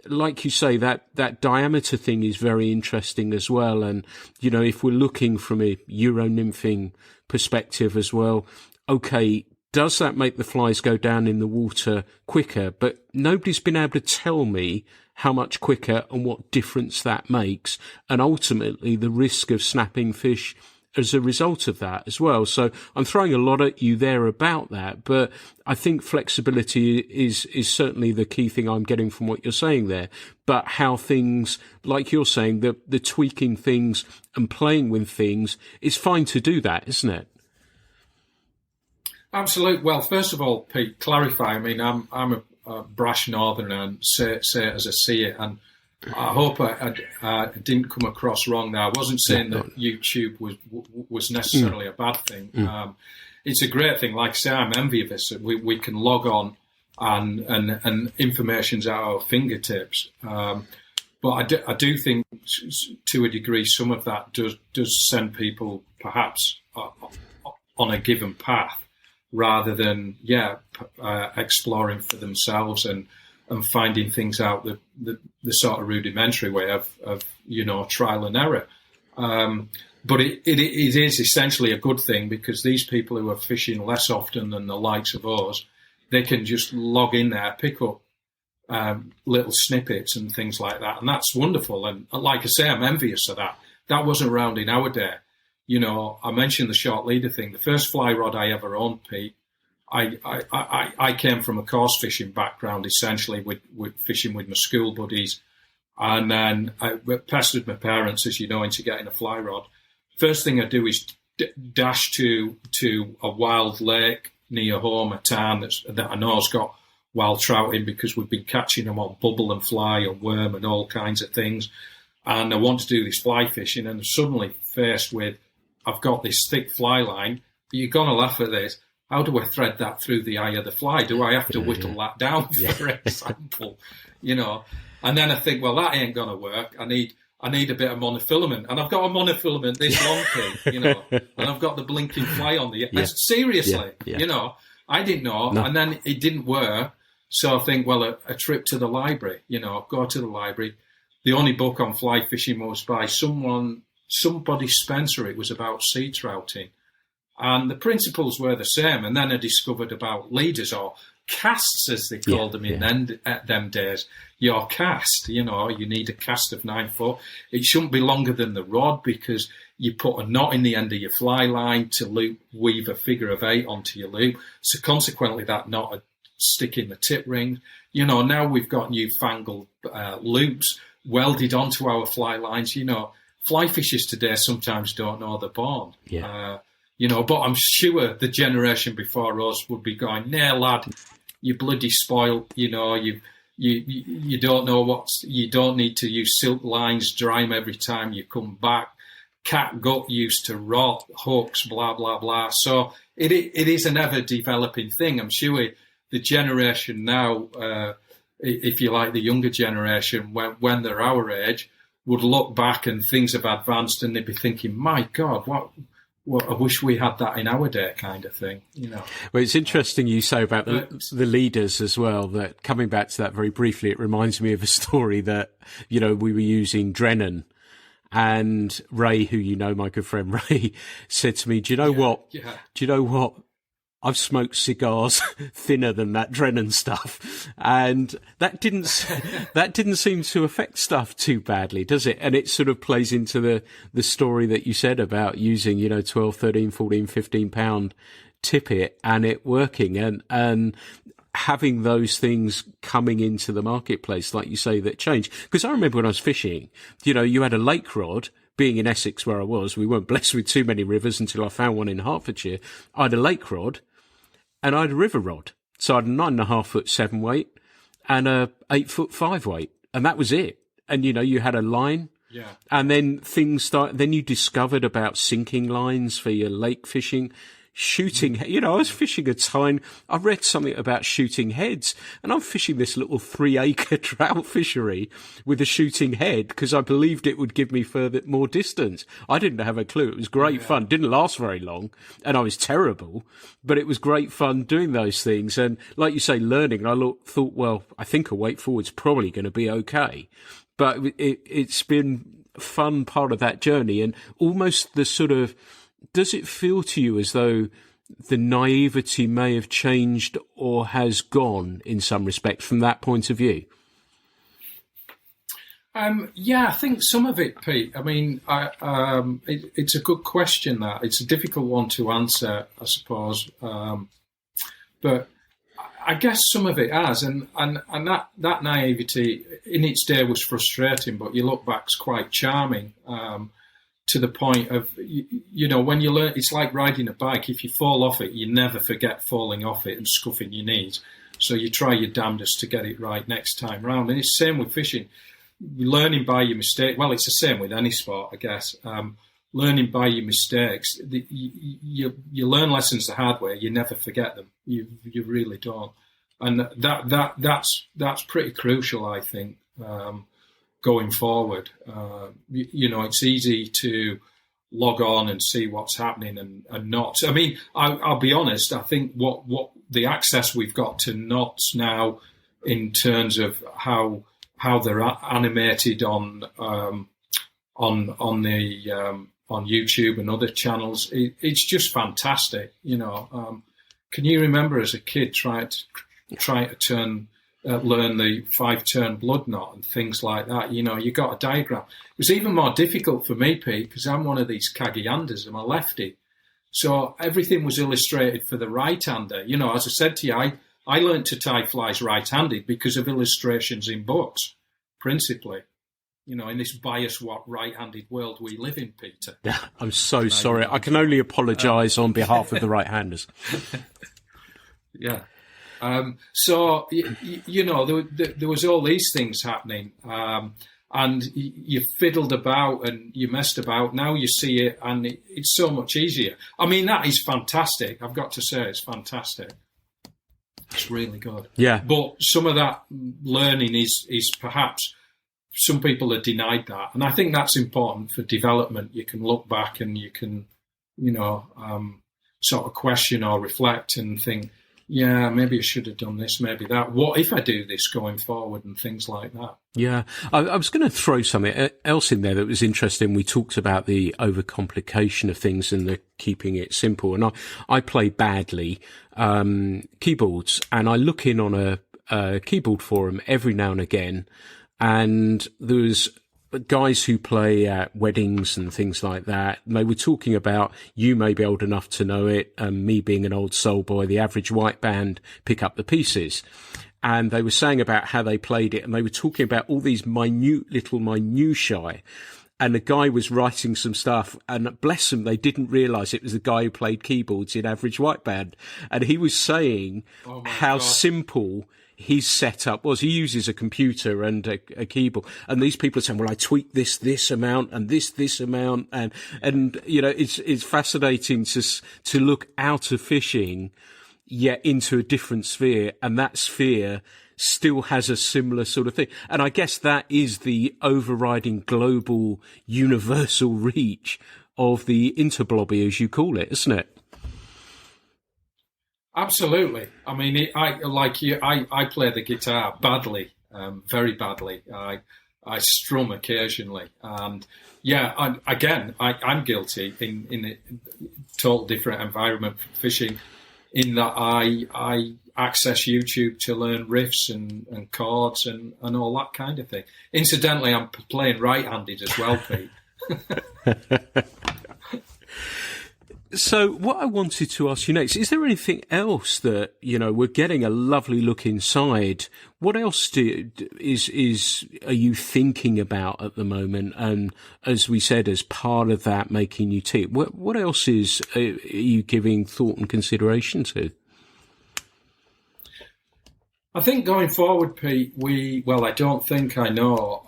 like you say, that diameter thing is very interesting as well. And, if we're looking from a Euro nymphing perspective as well, okay, does that make the flies go down in the water quicker? But nobody's been able to tell me how much quicker and what difference that makes, and ultimately the risk of snapping fish as a result of that as well. So I'm throwing a lot at you there about that, but I think flexibility is certainly the key thing I'm getting from what you're saying there. But how things, like you're saying, the tweaking things and playing with things, is fine to do that, isn't it? Absolutely. Well, first of all, Pete, clarify. I mean, I'm a brash northerner, and say it as I see it. And I hope I didn't come across wrong there. I wasn't saying that YouTube was necessarily a bad thing. It's a great thing. Like I say, I'm envious. We can log on and information's at our fingertips. But I do think, to a degree, some of that does send people perhaps on a given path, rather than exploring for themselves and finding things out the sort of rudimentary way of trial and error. But it is essentially a good thing, because these people who are fishing less often than the likes of us, they can just log in there, pick up little snippets and things like that, and that's wonderful. And like I say, I'm envious of that. That wasn't around in our day. I mentioned the short leader thing. The first fly rod I ever owned, Pete, I came from a coarse fishing background, essentially with fishing with my school buddies. And then I pestered my parents, as you know, into getting a fly rod. First thing I do is dash to a wild lake near home, a town that I know has got wild trout in, because we've been catching them on bubble and fly and worm and all kinds of things. And I want to do this fly fishing, and I'm suddenly faced with, I've got this thick fly line. You're going to laugh at this. How do I thread that through the eye of the fly? Do I have to whittle that down, for example? And then I think, well, that ain't going to work. I need a bit of monofilament. And I've got a monofilament this long, Pete, and I've got the blinking fly on the end. Seriously, I didn't know. No. And then it didn't work. So I think, well, a trip to the library, go to the library. The only book on fly fishing was by someone somebody Spencer, it was about sea trouting. And the principles were the same. And then I discovered about leaders, or casts, as they called them in them days. Your cast, you need a cast of 9 foot. It shouldn't be longer than the rod, because you put a knot in the end of your fly line to weave a figure of 8 onto your loop. So consequently, that knot would stick in the tip ring. Now we've got newfangled loops welded onto our fly lines. Fly fishers today sometimes don't know they're born. But I'm sure the generation before us would be going, "Nah, lad, you bloody spoiled. You don't know you don't need to use silk lines, dry them every time you come back. Cat gut used to rot, hooks, blah, blah, blah." So it is an ever-developing thing. I'm sure the generation now, if you like, the younger generation, when they're our age, would look back and things have advanced and they'd be thinking, "My God, what I wish we had that in our day," kind of thing, Well, it's interesting you say about the leaders as well, that coming back to that very briefly, it reminds me of a story that, we were using Drennan, and Ray, who my good friend Ray, said to me, Do you know what? I've smoked cigars thinner than that Drennan stuff. And that didn't seem to affect stuff too badly, does it? And it sort of plays into the story that you said about using, 12, 13, 14, 15 pound tippet and it working, and having those things coming into the marketplace, like you say, that change. Because I remember when I was fishing, you had a lake rod. Being in Essex where I was, we weren't blessed with too many rivers until I found one in Hertfordshire. I had a lake rod and I had a river rod. So I had a 9.5 foot 7 weight and a 8 foot 5 weight. And that was it. And, you had a line. Yeah. And then then you discovered about sinking lines for your lake fishing. Shooting, I was fishing I read something about shooting heads, and I'm fishing this little 3-acre trout fishery with a shooting head because I believed it would give me more distance. I didn't have a clue. It was great fun. Didn't last very long, and I was terrible, but it was great fun doing those things. And like you say, learning, I thought, well, I think a weight forward's probably going to be okay. But it's been a fun part of that journey, and almost the sort of, does it feel to you as though the naivety may have changed or has gone in some respect from that point of view? I think some of it, Pete. I mean, it's a good question. That it's a difficult one to answer, I suppose. But I guess some of it has, and that naivety in its day was frustrating. But you look back, it's quite charming. To the point of, when you learn, it's like riding a bike. If you fall off it, you never forget falling off it and scuffing your knees. So you try your damnedest to get it right next time round. And it's the same with fishing. Learning by your mistake. Well, it's the same with any sport, I guess. Learning by your mistakes. You learn lessons the hard way. You never forget them. You really don't. And that's pretty crucial, I think. Going forward, it's easy to log on and see what's happening and knots. I mean, I'll be honest. I think what the access we've got to knots now, in terms of how they're animated on YouTube and other channels, it's just fantastic. Can you remember as a kid trying to learn the 5-turn blood knot and things like that? You got a diagram. It was even more difficult for me, Pete, because I'm one of these caggy-handers. I'm a lefty. So everything was illustrated for the right-hander. As I said to you, I learned to tie flies right-handed because of illustrations in books, principally. In this biased, right-handed world we live in, Peter. I'm so sorry. I can only apologise on behalf of the right-handers. Yeah. So, there was all these things happening, and you fiddled about and you messed about. Now you see it, and it's so much easier. I mean, that is fantastic. I've got to say, it's fantastic. It's really good. Yeah. But some of that learning is perhaps, some people are denied that. And I think that's important for development. You can look back and you can, sort of question or reflect and think, yeah, maybe I should have done this, maybe that. What if I do this going forward and things like that? Yeah, I was going to throw something else in there that was interesting. We talked about the overcomplication of things and the keeping it simple. And I play badly keyboards, and I look in on a keyboard forum every now and again, and there's guys who play at weddings and things like that. They were talking about, you may be old enough to know it, me being an old soul boy, the average white band pick up the pieces. And they were saying about how they played it, and they were talking about all these little minutiae. And the guy was writing some stuff, and bless them, they didn't realise it was the guy who played keyboards in Average White Band. And he was saying how simple his setup was. He uses a computer and a keyboard, and these people are saying, well, I tweak this amount and this amount. And, you know, it's fascinating to look out of fishing, yet into a different sphere, and that sphere still has a similar sort of thing. And I guess that is the overriding global universal reach of the interblobby, as you call it, isn't it? Absolutely. I mean, I play the guitar badly, very badly. I strum occasionally, and yeah, I'm guilty in a total different environment for fishing, in that I access YouTube to learn riffs and chords and all that kind of thing. Incidentally, I'm playing right-handed as well, Pete. So what I wanted to ask you next, is there anything else that, you know, we're getting a lovely look inside. What else are you thinking about at the moment? And as we said, as part of that making you tick, what else are you giving thought and consideration to? I think going forward, Pete, I don't think I know.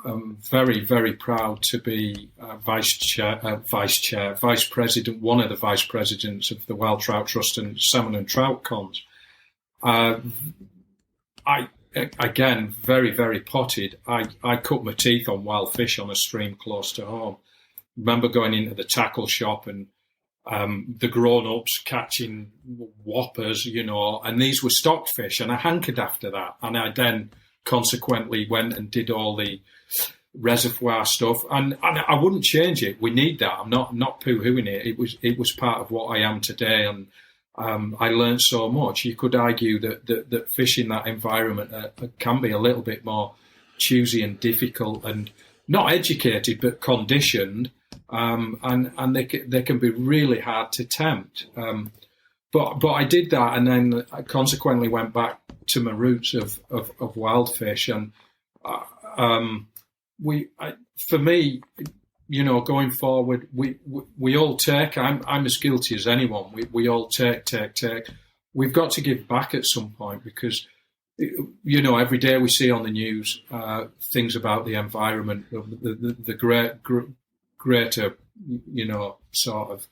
I'm very, very proud to be vice president, one of the vice presidents of the Wild Trout Trust and Salmon and Trout Cons. Again, very, very potted. I cut my teeth on wild fish on a stream close to home. Remember going into the tackle shop and the grown-ups catching whoppers, you know, and these were stocked fish, and I hankered after that. And I then consequently went and did all the reservoir stuff, and I wouldn't change it. We need that. I'm not poo-hooing it. It was part of what I am today, and I learned so much. You could argue that fish in that environment can be a little bit more choosy and difficult, and not educated but conditioned, and they can be really hard to tempt. But I did that, and then I consequently went back to my roots of wild fish, and for me, you know, going forward, we all take. I'm as guilty as anyone. We all take. We've got to give back at some point, because, you know, every day we see on the news things about the environment, the greater, you know, sort of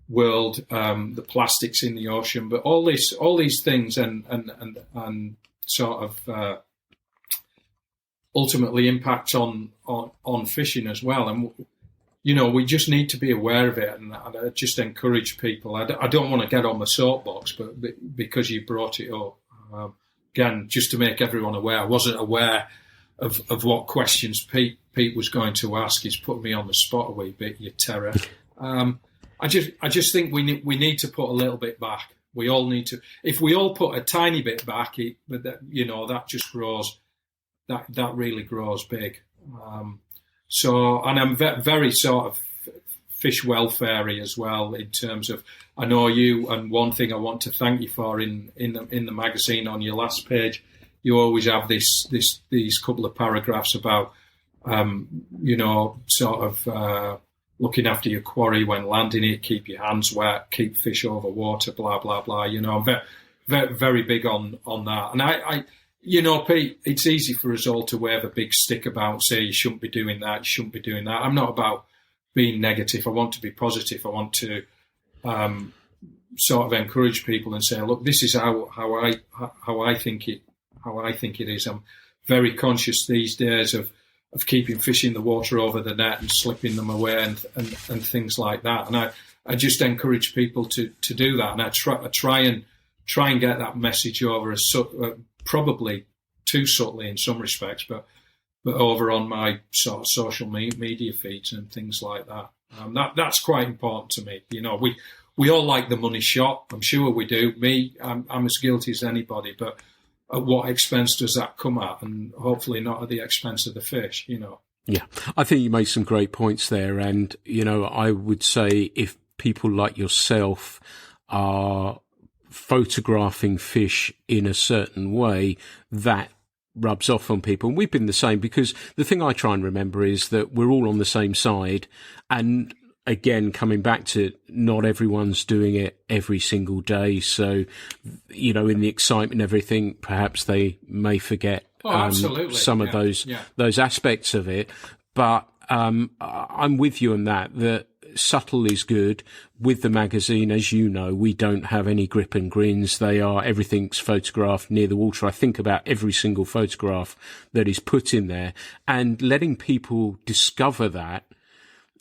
world, the plastics in the ocean, but all these things and sort of ultimately impact on fishing as well. And, you know, we just need to be aware of it. And I just encourage people. I don't want to get on the soapbox, but because you brought it up, again, just to make everyone aware. I wasn't aware of what questions Pete was going to ask. He's put me on the spot a wee bit, you terror. I just think we need to put a little bit back. We all need to. If we all put a tiny bit back, that just grows. That really grows big. And I'm very sort of fish welfare-y as well, in terms of, I know you, and one thing I want to thank you for in the magazine, on your last page, you always have these couple of paragraphs about you know, sort of looking after your quarry when landing it, keep your hands wet, keep fish over water, blah blah blah. You know, I'm very, very big on that. And I you know, Pete, it's easy for us all to wave a big stick about, say you shouldn't be doing that, you shouldn't be doing that. I'm not about being negative. I want to be positive. I want to sort of encourage people and say, look, this is how I think it is. I'm very conscious these days of keeping fish in the water over the net and slipping them away and things like that. And I just encourage people to do that, and I try and get that message over as probably too subtly in some respects, but over on my sort of social media feeds and things like that. That's quite important to me. You know, we all like the money shot. I'm sure we do. I'm as guilty as anybody, but at what expense does that come at? And hopefully not at the expense of the fish, you know. Yeah, I think you made some great points there. And, you know, I would say if people like yourself are photographing fish in a certain way, that rubs off on people. And we've been the same, because the thing I try and remember is that we're all on the same side. And again, coming back to not everyone's doing it every single day. So, you know, in the excitement and everything, perhaps they may forget some of those aspects of it. But I'm with you on that subtle is good. With the magazine, as you know, we don't have any grip and grins. Everything's photographed near the water. I think about every single photograph that is put in there, and letting people discover that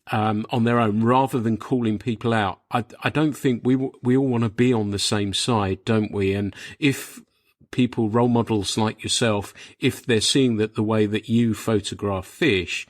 on their own, rather than calling people out. I don't think we all want to be on the same side, don't we? And if people, role models like yourself, if they're seeing that the way that you photograph fish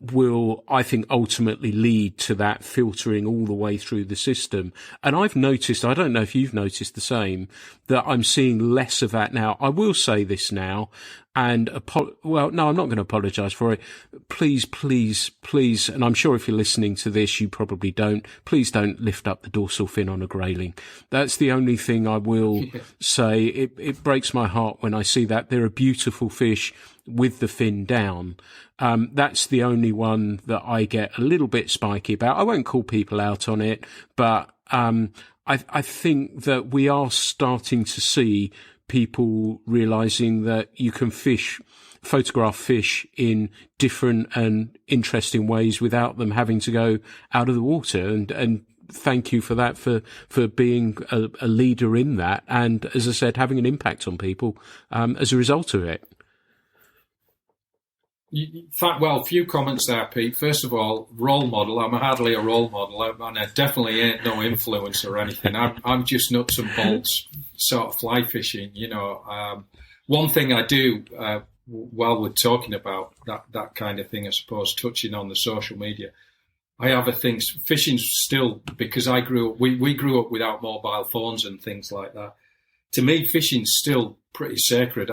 will, I think, ultimately lead to that filtering all the way through the system. And I've noticed, I don't know if you've noticed the same, that I'm seeing less of that now. I will say this now, and I'm not going to apologise for it. Please, and I'm sure if you're listening to this, you probably don't, please don't lift up the dorsal fin on a grayling. That's the only thing I will say. It breaks my heart when I see that. They're a beautiful fish with the fin down. That's the only one that I get a little bit spiky about. I won't call people out on it, but I think that we are starting to see people realizing that you can photograph fish in different and interesting ways without them having to go out of the water. And thank you for that, for being a leader in that. And as I said, having an impact on people as a result of it. Well, a few comments there, Pete. First of all, role model. I'm hardly a role model, and I definitely ain't no influencer or anything. I'm just nuts and bolts sort of fly fishing, you know. One thing I do while we're talking about that kind of thing, I suppose, touching on the social media, I have a thing. Fishing's still, because I grew up, we grew up without mobile phones and things like that. To me, fishing's still pretty sacred.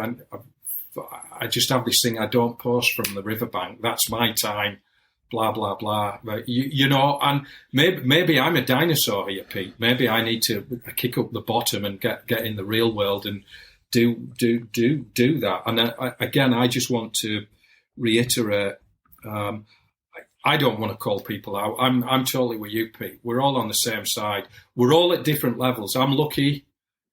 I just have this thing, I don't post from the riverbank. That's my time, blah, blah, blah. You know, and maybe I'm a dinosaur here, Pete. Maybe I need to kick up the bottom and get in the real world and do that. And again, I just want to reiterate, I don't want to call people out. I'm totally with you, Pete. We're all on the same side. We're all at different levels. I'm lucky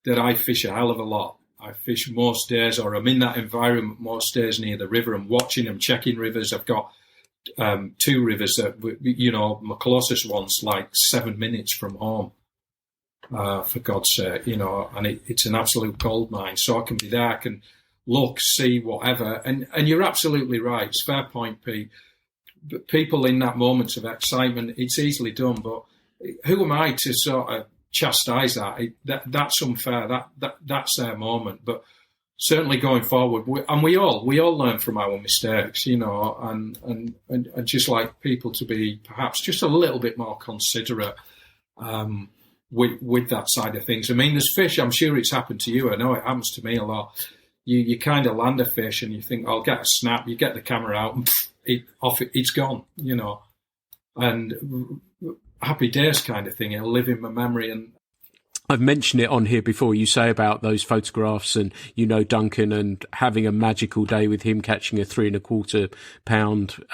that I fish a hell of a lot. I fish most days, or I'm in that environment most days near the river. I'm watching them, checking rivers. I've got 2 rivers that, you know, my closest one's like 7 minutes from home, for God's sake, you know, and it's an absolute gold mine. So I can be there, I can look, see, whatever. And you're absolutely right. It's a fair point, Pete. But people in that moments of excitement, it's easily done. But who am I to sort of chastise that's unfair. That's their moment. But certainly going forward, we all learn from our mistakes, you know, and just like people to be perhaps just a little bit more considerate with that side of things. I mean, there's fish. I'm sure it's happened to you. I know it happens to me a lot. You kind of land a fish and you think, I'll get a snap. You get the camera out and it's gone, you know, and happy days kind of thing. It'll live in my memory. And I've mentioned it on here before. You say about those photographs and, you know, Duncan and having a magical day with him catching a 3¼ pound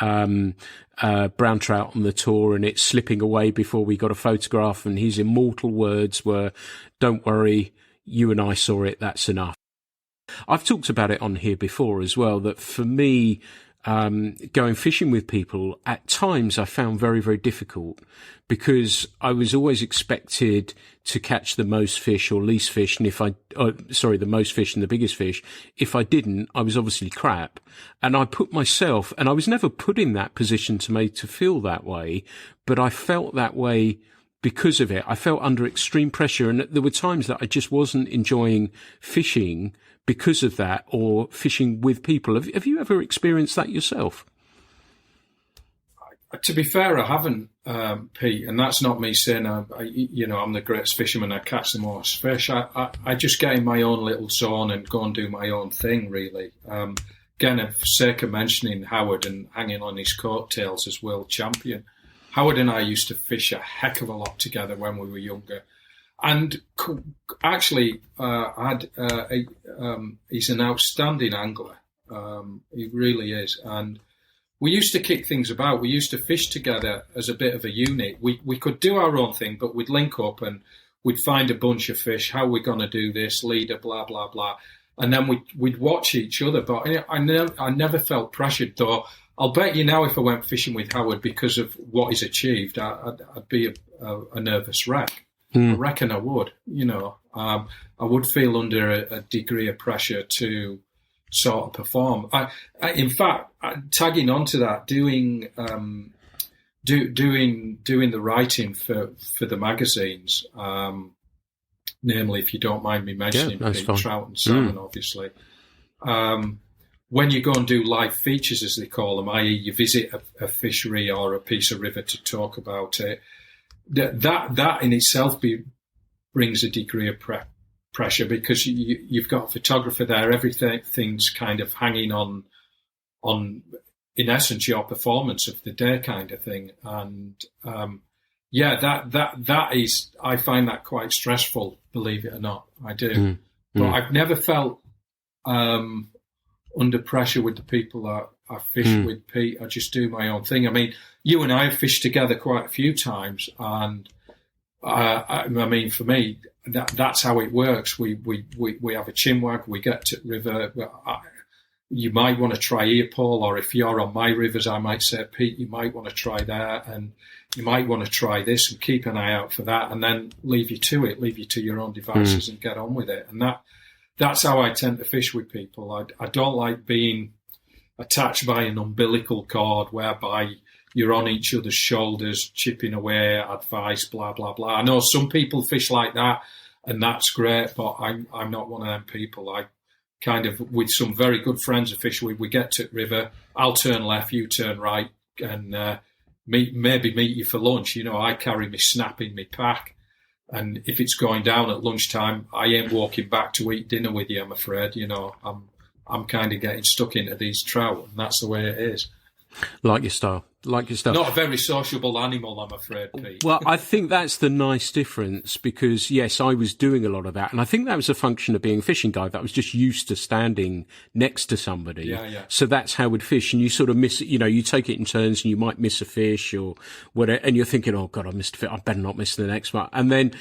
brown trout on the tour, and it slipping away before we got a photograph. And his immortal words were, "Don't worry, you and I saw it. That's enough." I've talked about it on here before as well, that for me, going fishing with people at times I found very, very difficult, because I was always expected to catch the most fish or least fish. And the most fish and the biggest fish. If I didn't, I was obviously crap. And I put myself, and I was never put in that position to feel that way, but I felt that way because of it. I felt under extreme pressure, and there were times that I just wasn't enjoying fishing because of that, or fishing with people. Have you ever experienced that yourself? To be fair, I haven't, Pete, and that's not me saying I'm the greatest fisherman. I catch the most fish. I just get in my own little zone and go and do my own thing, really. Again, for sake of mentioning Howard and hanging on his coattails as world champion, Howard and I used to fish a heck of a lot together when we were younger. And actually, he's an outstanding angler. He really is. And we used to kick things about. We used to fish together as a bit of a unit. We could do our own thing, but we'd link up and we'd find a bunch of fish. How are we going to do this? Leader, blah, blah, blah. And then we'd watch each other. But I never felt pressured, though. I'll bet you now if I went fishing with Howard because of what he's achieved, I'd be a nervous wreck. I reckon I would. I would feel under a degree of pressure to sort of perform. In fact, tagging onto that, doing the writing for the magazines, namely, if you don't mind me mentioning, Trout and Salmon, obviously. When you go and do live features, as they call them, i.e. you visit a fishery or a piece of river to talk about it, that in itself brings a degree of pressure, because you've got a photographer there, everything's kind of hanging on, in essence, your performance of the day kind of thing. And that is, I find that quite stressful, believe it or not. I do. But I've never felt under pressure with the people that I fish with, Pete. I just do my own thing. I mean, you and I have fished together quite a few times, and I mean, for me, that's how it works. We have a chinwag, we get to river. You might want to try here, Paul, or if you're on my rivers, I might say, Pete, you might want to try that, and you might want to try this, and keep an eye out for that, and then leave you to your own devices and get on with it. And that's how I tend to fish with people. I don't like being attached by an umbilical cord whereby you're on each other's shoulders, chipping away, advice, blah, blah, blah. I know some people fish like that, and that's great, but I'm not one of them people. I kind of, with some very good friends of fish, we get to the river, I'll turn left, you turn right, and maybe meet you for lunch. I carry my snap in my pack, and if it's going down at lunchtime, I ain't walking back to eat dinner with you, I'm afraid. I'm kind of getting stuck into these trout, and that's the way it is. Like your style. Not a very sociable animal, I'm afraid, Pete. Well, I think that's the nice difference, because, yes, I was doing a lot of that. And I think that was a function of being a fishing guide, that I was just used to standing next to somebody. Yeah. So that's how we'd fish. And you sort of miss it, you take it in turns, and you might miss a fish or whatever. And you're thinking, oh, God, I missed a fish. I better not miss the next one. And then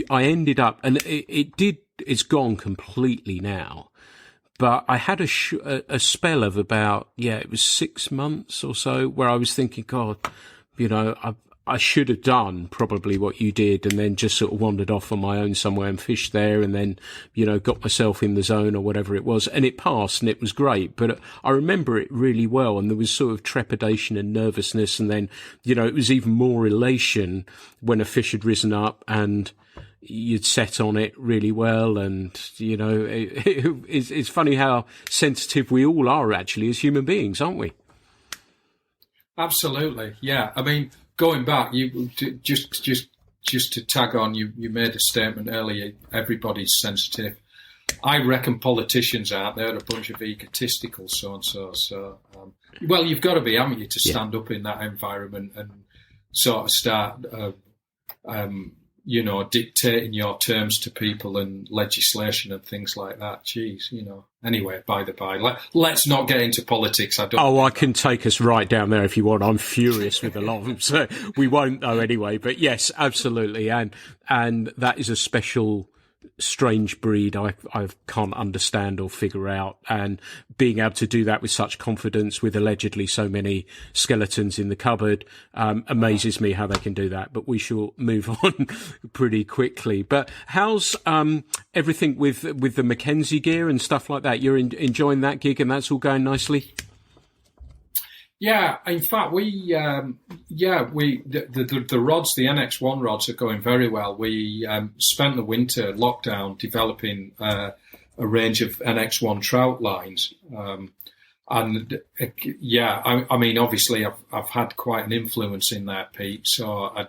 I ended up, and it's gone completely now. But I had a spell of about, it was 6 months or so, where I was thinking, God, I should have done probably what you did, and then just sort of wandered off on my own somewhere and fished there, and then, got myself in the zone or whatever it was. And it passed, and it was great. But I remember it really well, and there was sort of trepidation and nervousness. And then, it was even more elation when a fish had risen up and you'd set on it really well. And, it's funny how sensitive we all are actually as human beings, aren't we? Absolutely. Yeah. I mean, going back, you just to tag on, you made a statement earlier, everybody's sensitive. I reckon politicians aren't. They're a bunch of egotistical so-and-so. So, well, you've got to be, haven't you, to stand up in that environment and sort of start, dictating your terms to people and legislation and things like that. Jeez, Anyway, by the by, let's not get into politics. I can take us right down there if you want. I'm furious with a lot of them, so we won't though anyway. But yes, absolutely. And that is a special, strange breed I can't understand or figure out, and being able to do that with such confidence with allegedly so many skeletons in the cupboard amazes me how they can do that. But we shall move on pretty quickly. But how's everything with the Mackenzie gear and stuff like that? You're enjoying that gig, and that's all going nicely? Yeah, in fact, the rods, the NX1 rods, are going very well. We spent the winter lockdown developing a range of NX1 trout lines, and I mean, obviously, I've had quite an influence in that, Pete. So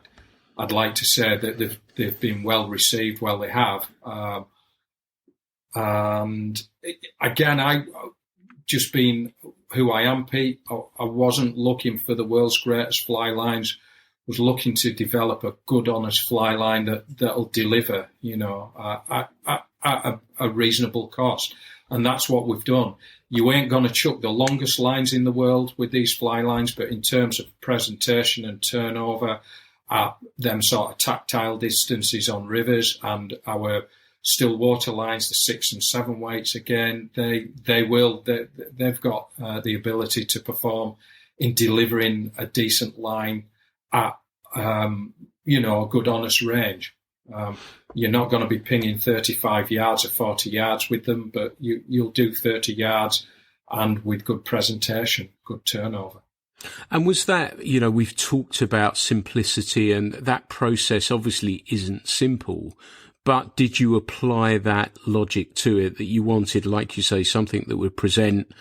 I'd like to say that they've been well received. Well, they have, and again, just being who I am, Pete, I wasn't looking for the world's greatest fly lines. I was looking to develop a good, honest fly line that'll deliver, at a reasonable cost. And that's what we've done. You ain't going to chuck the longest lines in the world with these fly lines, but in terms of presentation and turnover, them sort of tactile distances on rivers and our still water lines, the 6 and 7 weights, again, they've got the ability to perform in delivering a decent line at, a good, honest range. You're not going to be pinging 35 yards or 40 yards with them, but you'll do 30 yards and with good presentation, good turnover. And was that, we've talked about simplicity, and that process obviously isn't simple. But did you apply that logic to it, that you wanted, like you say, something that would present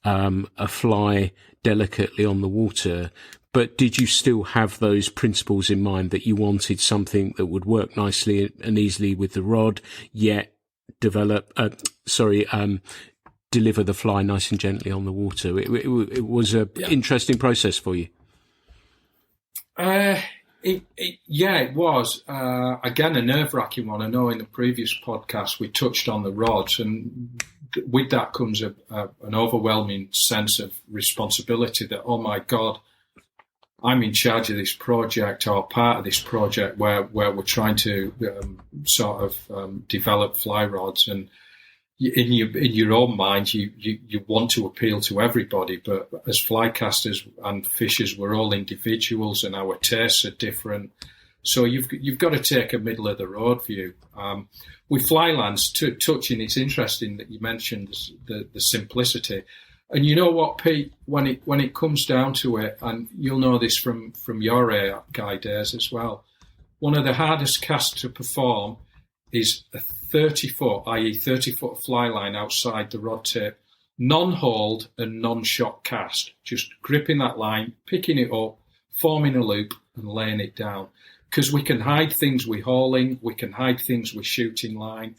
a fly delicately on the water? But did you still have those principles in mind, that you wanted something that would work nicely and easily with the rod, yet deliver the fly nice and gently on the water? It was an interesting process for you. It was. Again, a nerve-wracking one. I know in the previous podcast we touched on the rods, and with that comes an overwhelming sense of responsibility that, oh my God, I'm in charge of this project, or part of this project where we're trying to develop fly rods. And in your own mind, you want to appeal to everybody, but as fly casters and fishers, we're all individuals, and our tastes are different. So you've got to take a middle of the road view. With fly lines, touching, it's interesting that you mentioned the simplicity. And you know what, Pete? When it comes down to it, and you'll know this from your air guy days as well, one of the hardest casts to perform is a 30-foot, i.e. 30-foot fly line outside the rod tip, non-hauled and non-shot cast. Just gripping that line, picking it up, forming a loop and laying it down. Because we can hide things with hauling, we can hide things with shooting line.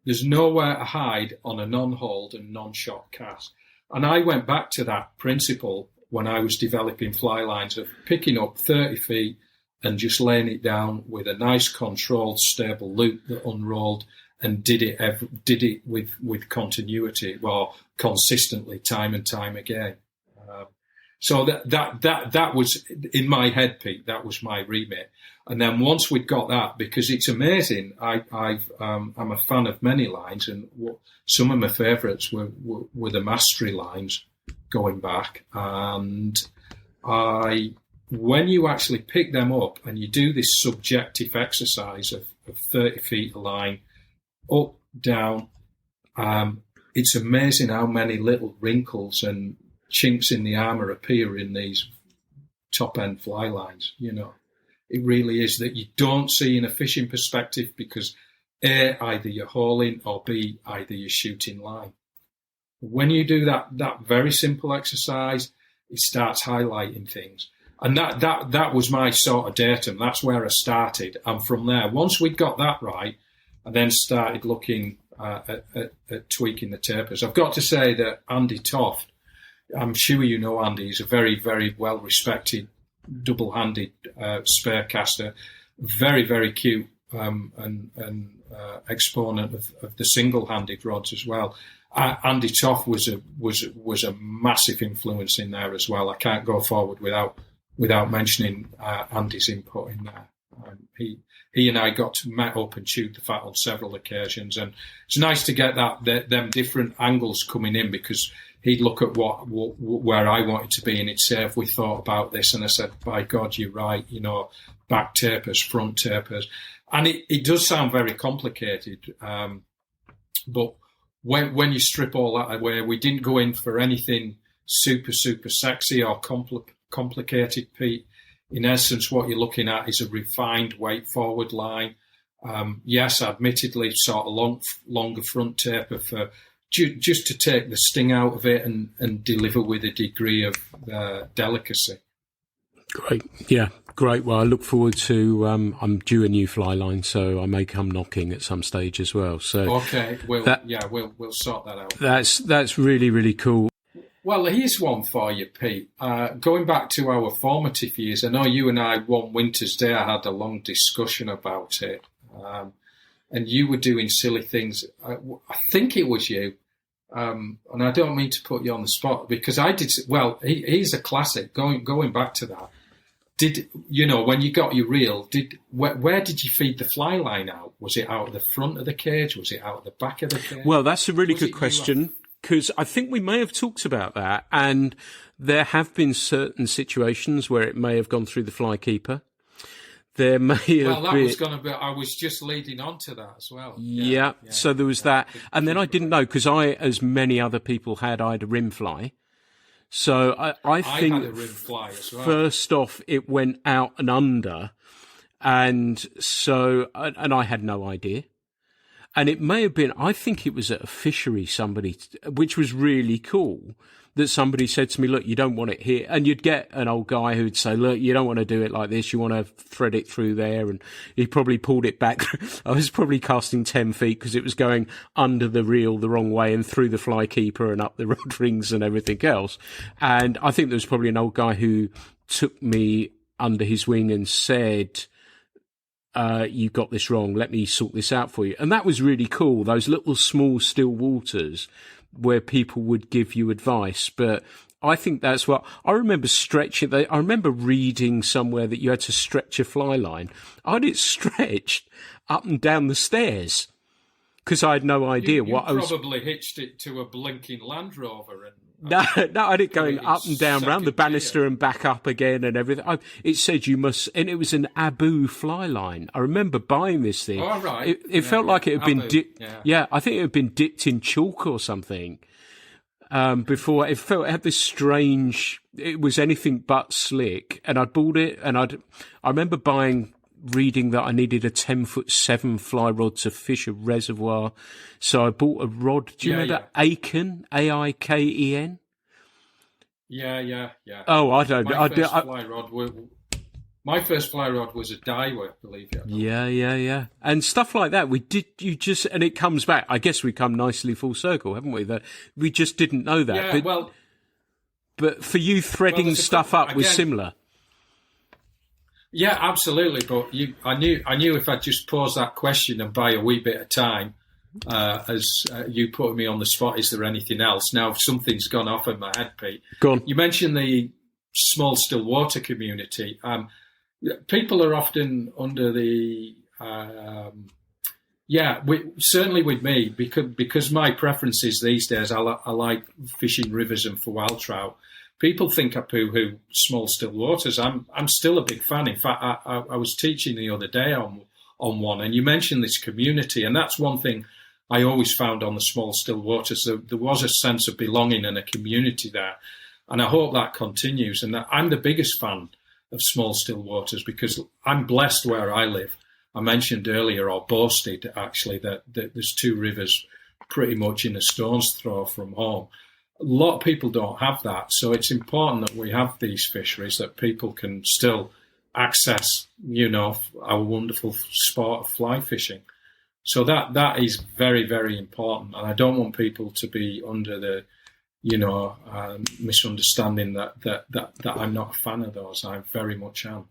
There's nowhere to hide on a non-hauled and non-shot cast. And I went back to that principle when I was developing fly lines of picking up 30 feet and just laying it down with a nice controlled, stable loop that unrolled, and did it with continuity, well, consistently, time and time again. So that was in my head, Pete. That was my remit. And then once we'd got that, because it's amazing, I'm a fan of many lines, and some of my favourites were the mastery lines going back. And when you actually pick them up and you do this subjective exercise of 30 feet of line, up, down, it's amazing how many little wrinkles and chinks in the armour appear in these top-end fly lines, It really is that you don't see in a fishing perspective, because A, either you're hauling, or B, either you're shooting line. When you do that very simple exercise, it starts highlighting things. And that was my sort of datum. That's where I started. And from there, once we'd got that right, I then started looking at tweaking the tapers. I've got to say that Andy Toft, I'm sure you know Andy, he's a very, very well-respected double-handed spare caster, very, very cute and exponent of the single-handed rods as well. Andy Toft was a massive influence in there as well. I can't go forward without mentioning Andy's input in there. He and I got to met up and chewed the fat on several occasions, and it's nice to get them different angles coming in, because he'd look at where I wanted to be, and he'd say, "Have we thought about this?" And I said, "By God, you're right. Back tapers, front tapers," and it does sound very complicated, but when you strip all that away, we didn't go in for anything super, super sexy or complicated, Pete. In essence, what you're looking at is a refined weight forward line. Yes, admittedly, sort of longer front taper for just to take the sting out of it and deliver with a degree of delicacy. Great. Yeah, great. Well, I look forward to, I'm due a new fly line, so I may come knocking at some stage as well. So okay, we'll sort that out. That's really, really cool. Well, here's one for you, Pete. Going back to our formative years, I know you and I one winter's day I had a long discussion about it, and you were doing silly things. I think it was you, and I don't mean to put you on the spot because I did. Well, he's a classic. Going back to that, did you know when you got your reel? Where did you feed the fly line out? Was it out of the front of the cage? Was it out of the back of the cage? Well, that's a really good question. Because I think we may have talked about that, and there have been certain situations where it may have gone through the fly keeper. There may have been... Well, that was going to be... I was just leading on to that as well. Yeah. So there was that. And then I didn't know, because I, as many other people had, I had a rim fly. So I think, had a rim fly as well. First off, it went out and under. And so... And I had no idea. And it may have been, I think it was at a fishery, which was really cool, that somebody said to me, look, you don't want it here. And you'd get an old guy who'd say, look, you don't want to do it like this. You want to thread it through there. And he probably pulled it back. I was probably casting 10 feet because it was going under the reel the wrong way and through the fly keeper and up the rod rings and everything else. And I think there was probably an old guy who took me under his wing and said, you got this wrong. Let me sort this out for you. And that was really cool. Those little small still waters where people would give you advice. But I think that's what I remember stretching. I remember reading somewhere that you had to stretch a fly line. I had it stretched up and down the stairs because I had no idea what I was. You probably hitched it to a blinking Land Rover. No, I had it going up and down round the banister and back up again and everything. It said you must, and it was an Abu fly line. I remember buying this thing. Oh, right. It felt like it had been dipped. Yeah, I think it had been dipped in chalk or something. Before it had this strange. It was anything but slick, and I'd bought it, and I remember reading that I needed a 10'7" fly rod to fish a reservoir. So I bought a rod. Do you remember Aiken? Aiken? Yeah. Oh, I don't know. My first fly rod was a Daiwa, believe it or not. Yeah. And stuff like that. And it comes back. I guess we come nicely full circle, haven't we? That we just didn't know that. Yeah, but for you, threading stuff up was similar. Yeah, absolutely. But I knew if I just pose that question and buy a wee bit of time, as you put me on the spot, is there anything else? Now, something's gone off in my head, Pete. Go on. You mentioned the small still water community. People are often under the... certainly with me, because my preferences these days, I like fishing rivers and for wild trout. People think I poo-hoo small still waters. I'm still a big fan. In fact, I was teaching the other day on one, and you mentioned this community, and that's one thing I always found on the small still waters. There was a sense of belonging and a community there, and I hope that continues. And I'm the biggest fan of small still waters because I'm blessed where I live. I mentioned earlier, or boasted actually, that there's two rivers pretty much in a stone's throw from home. A lot of people don't have that, so it's important that we have these fisheries that people can still access, our wonderful sport of fly fishing. So that is very, very important, and I don't want people to be under the, misunderstanding that I'm not a fan of those. I very much am.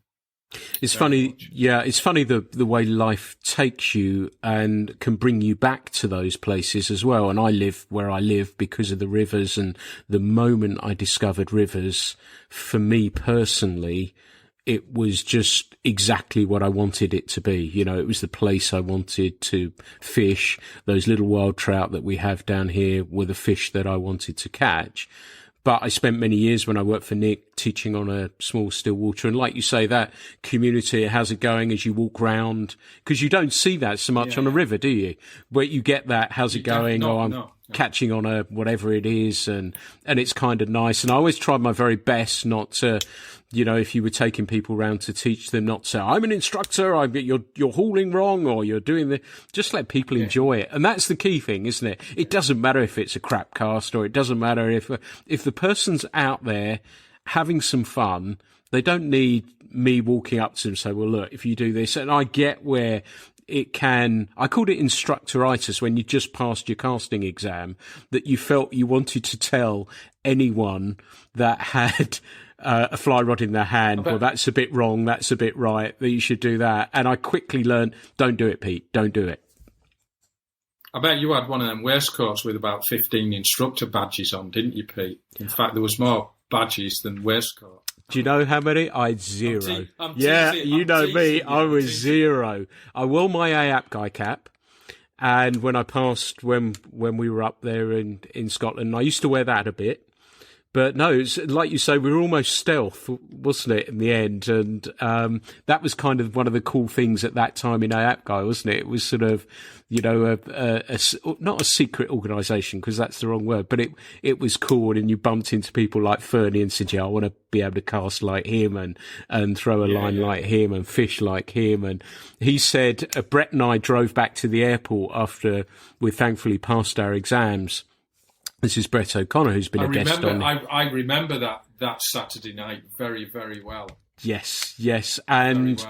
It's funny, it's funny the way life takes you and can bring you back to those places as well. And I live where I live because of the rivers, and the moment I discovered rivers, for me personally, it was just exactly what I wanted it to be. It was the place I wanted to fish. Those little wild trout that we have down here were the fish that I wanted to catch. But I spent many years when I worked for Nick teaching on a small still water. And like you say, that community, how's it going as you walk round? Because you don't see that so much on a river, do you? Where you get that, how's it going? catching on a whatever it is, and it's kind of nice. And I always tried my very best not to, if you were taking people around to teach them, not to say, I'm an instructor, you're hauling wrong, or you're doing the, just let people enjoy it. And that's the key thing, isn't it? It doesn't matter if it's a crap cast, or it doesn't matter if the person's out there having some fun. They don't need me walking up to them and say, well, look, if you do this, and I get where I called it instructoritis when you just passed your casting exam, that you felt you wanted to tell anyone that had a fly rod in their hand, well, that's a bit wrong, that's a bit right, that you should do that. And I quickly learned, don't do it, Pete, don't do it. I bet you had one of them waistcoats with about 15 instructor badges on, didn't you, Pete? In fact, there was more badges than waistcoats. Do you know how many? I had 0. You know me. I was 0. I wore my AAP guy cap, and when I passed, when we were up there in Scotland, I used to wear that a bit. But no, it's like you say, we were almost stealth, wasn't it, in the end? And that was kind of one of the cool things at that time in AAP Guy, wasn't it? It was sort of, not a secret organisation, because that's the wrong word, but it was cool. And you bumped into people like Fernie and said, I want to be able to cast like him and throw a line like him and fish like him. And he said, Brett and I drove back to the airport after we thankfully passed our exams. This is Brett O'Connor, who's been a guest on. I remember that Saturday night very, very well. Yes. And,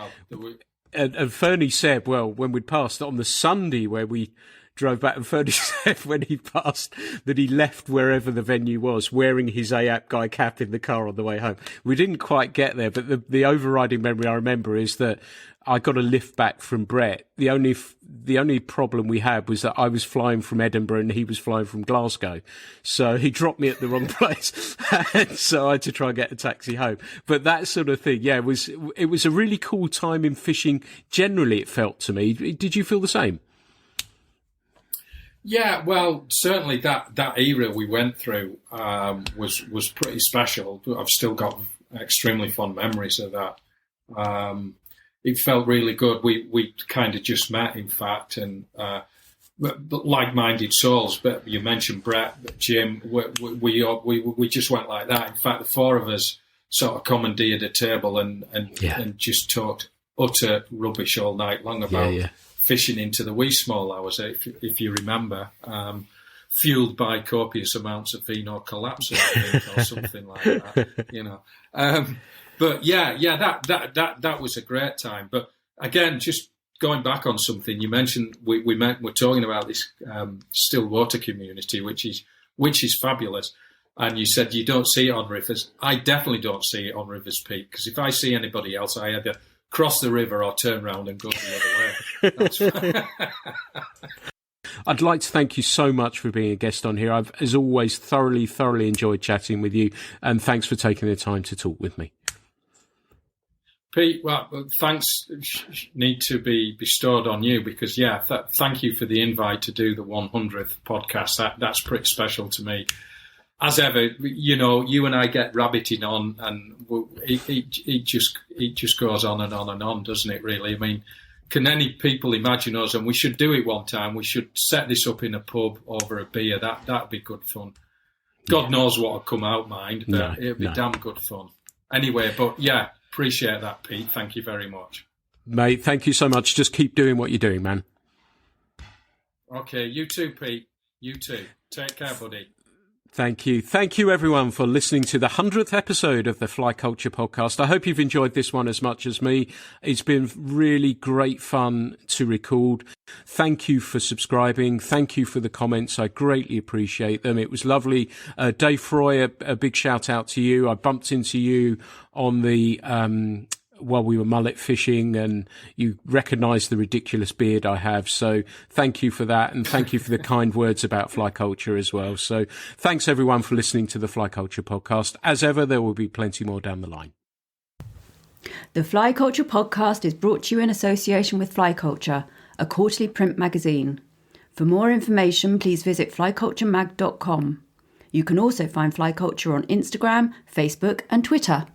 and Fernie said, well, when we'd passed on the Sunday where we drove back, and Fernie said when he passed that he left wherever the venue was wearing his AAP Guy cap in the car on the way home. We didn't quite get there, but the overriding memory I remember is that I got a lift back from Brett. The only problem we had was that I was flying from Edinburgh and he was flying from Glasgow. So he dropped me at the wrong place. And so I had to try and get a taxi home. But that sort of thing, it was a really cool time in fishing. Generally, it felt to me. Did you feel the same? Yeah, well, certainly that era we went through was pretty special. I've still got extremely fond memories of that. It felt really good. We kind of just met, in fact, and like-minded souls. But you mentioned Brett, Jim. We just went like that. In fact, the four of us sort of commandeered a table and just talked utter rubbish all night long about fishing into the wee small hours, if you remember, fueled by copious amounts of vino collapsing, I think, or something like that. But that was a great time. But again, just going back on something you mentioned, we're talking about this still water community, which is fabulous. And you said you don't see it on rivers. I definitely don't see it on rivers, Pete, because if I see anybody else, I either cross the river or turn around and go the other way. I'd like to thank you so much for being a guest on here. I've, as always, thoroughly enjoyed chatting with you, and thanks for taking the time to talk with me. Pete, well, thanks need to be bestowed on you because, thank you for the invite to do the 100th podcast. That's pretty special to me. As ever, you and I get rabbiting on, and it just goes on and on and on, doesn't it, really? I mean, can any people imagine us, and we should do it one time, we should set this up in a pub over a beer. That'd be good fun. God knows what will come out, mind, but it'd be damn good fun. Anyway, but appreciate that, Pete. Thank you very much. Mate, thank you so much. Just keep doing what you're doing, man. Okay, you too, Pete. You too. Take care, buddy. Thank you. Thank you, everyone, for listening to the 100th episode of the Fly Culture podcast. I hope you've enjoyed this one as much as me. It's been really great fun to record. Thank you for subscribing. Thank you for the comments. I greatly appreciate them. It was lovely. Dave Froy, a big shout out to you. I bumped into you on the while we were mullet fishing, and you recognised the ridiculous beard I have. So thank you for that, and thank you for the kind words about fly culture as well. So thanks everyone for listening to the Fly Culture podcast. As ever, there will be plenty more down the line. The Fly Culture podcast is brought to you in association with Fly Culture, a quarterly print magazine. For more information, please visit flyculturemag.com. You can also find Fly Culture on Instagram, Facebook and Twitter.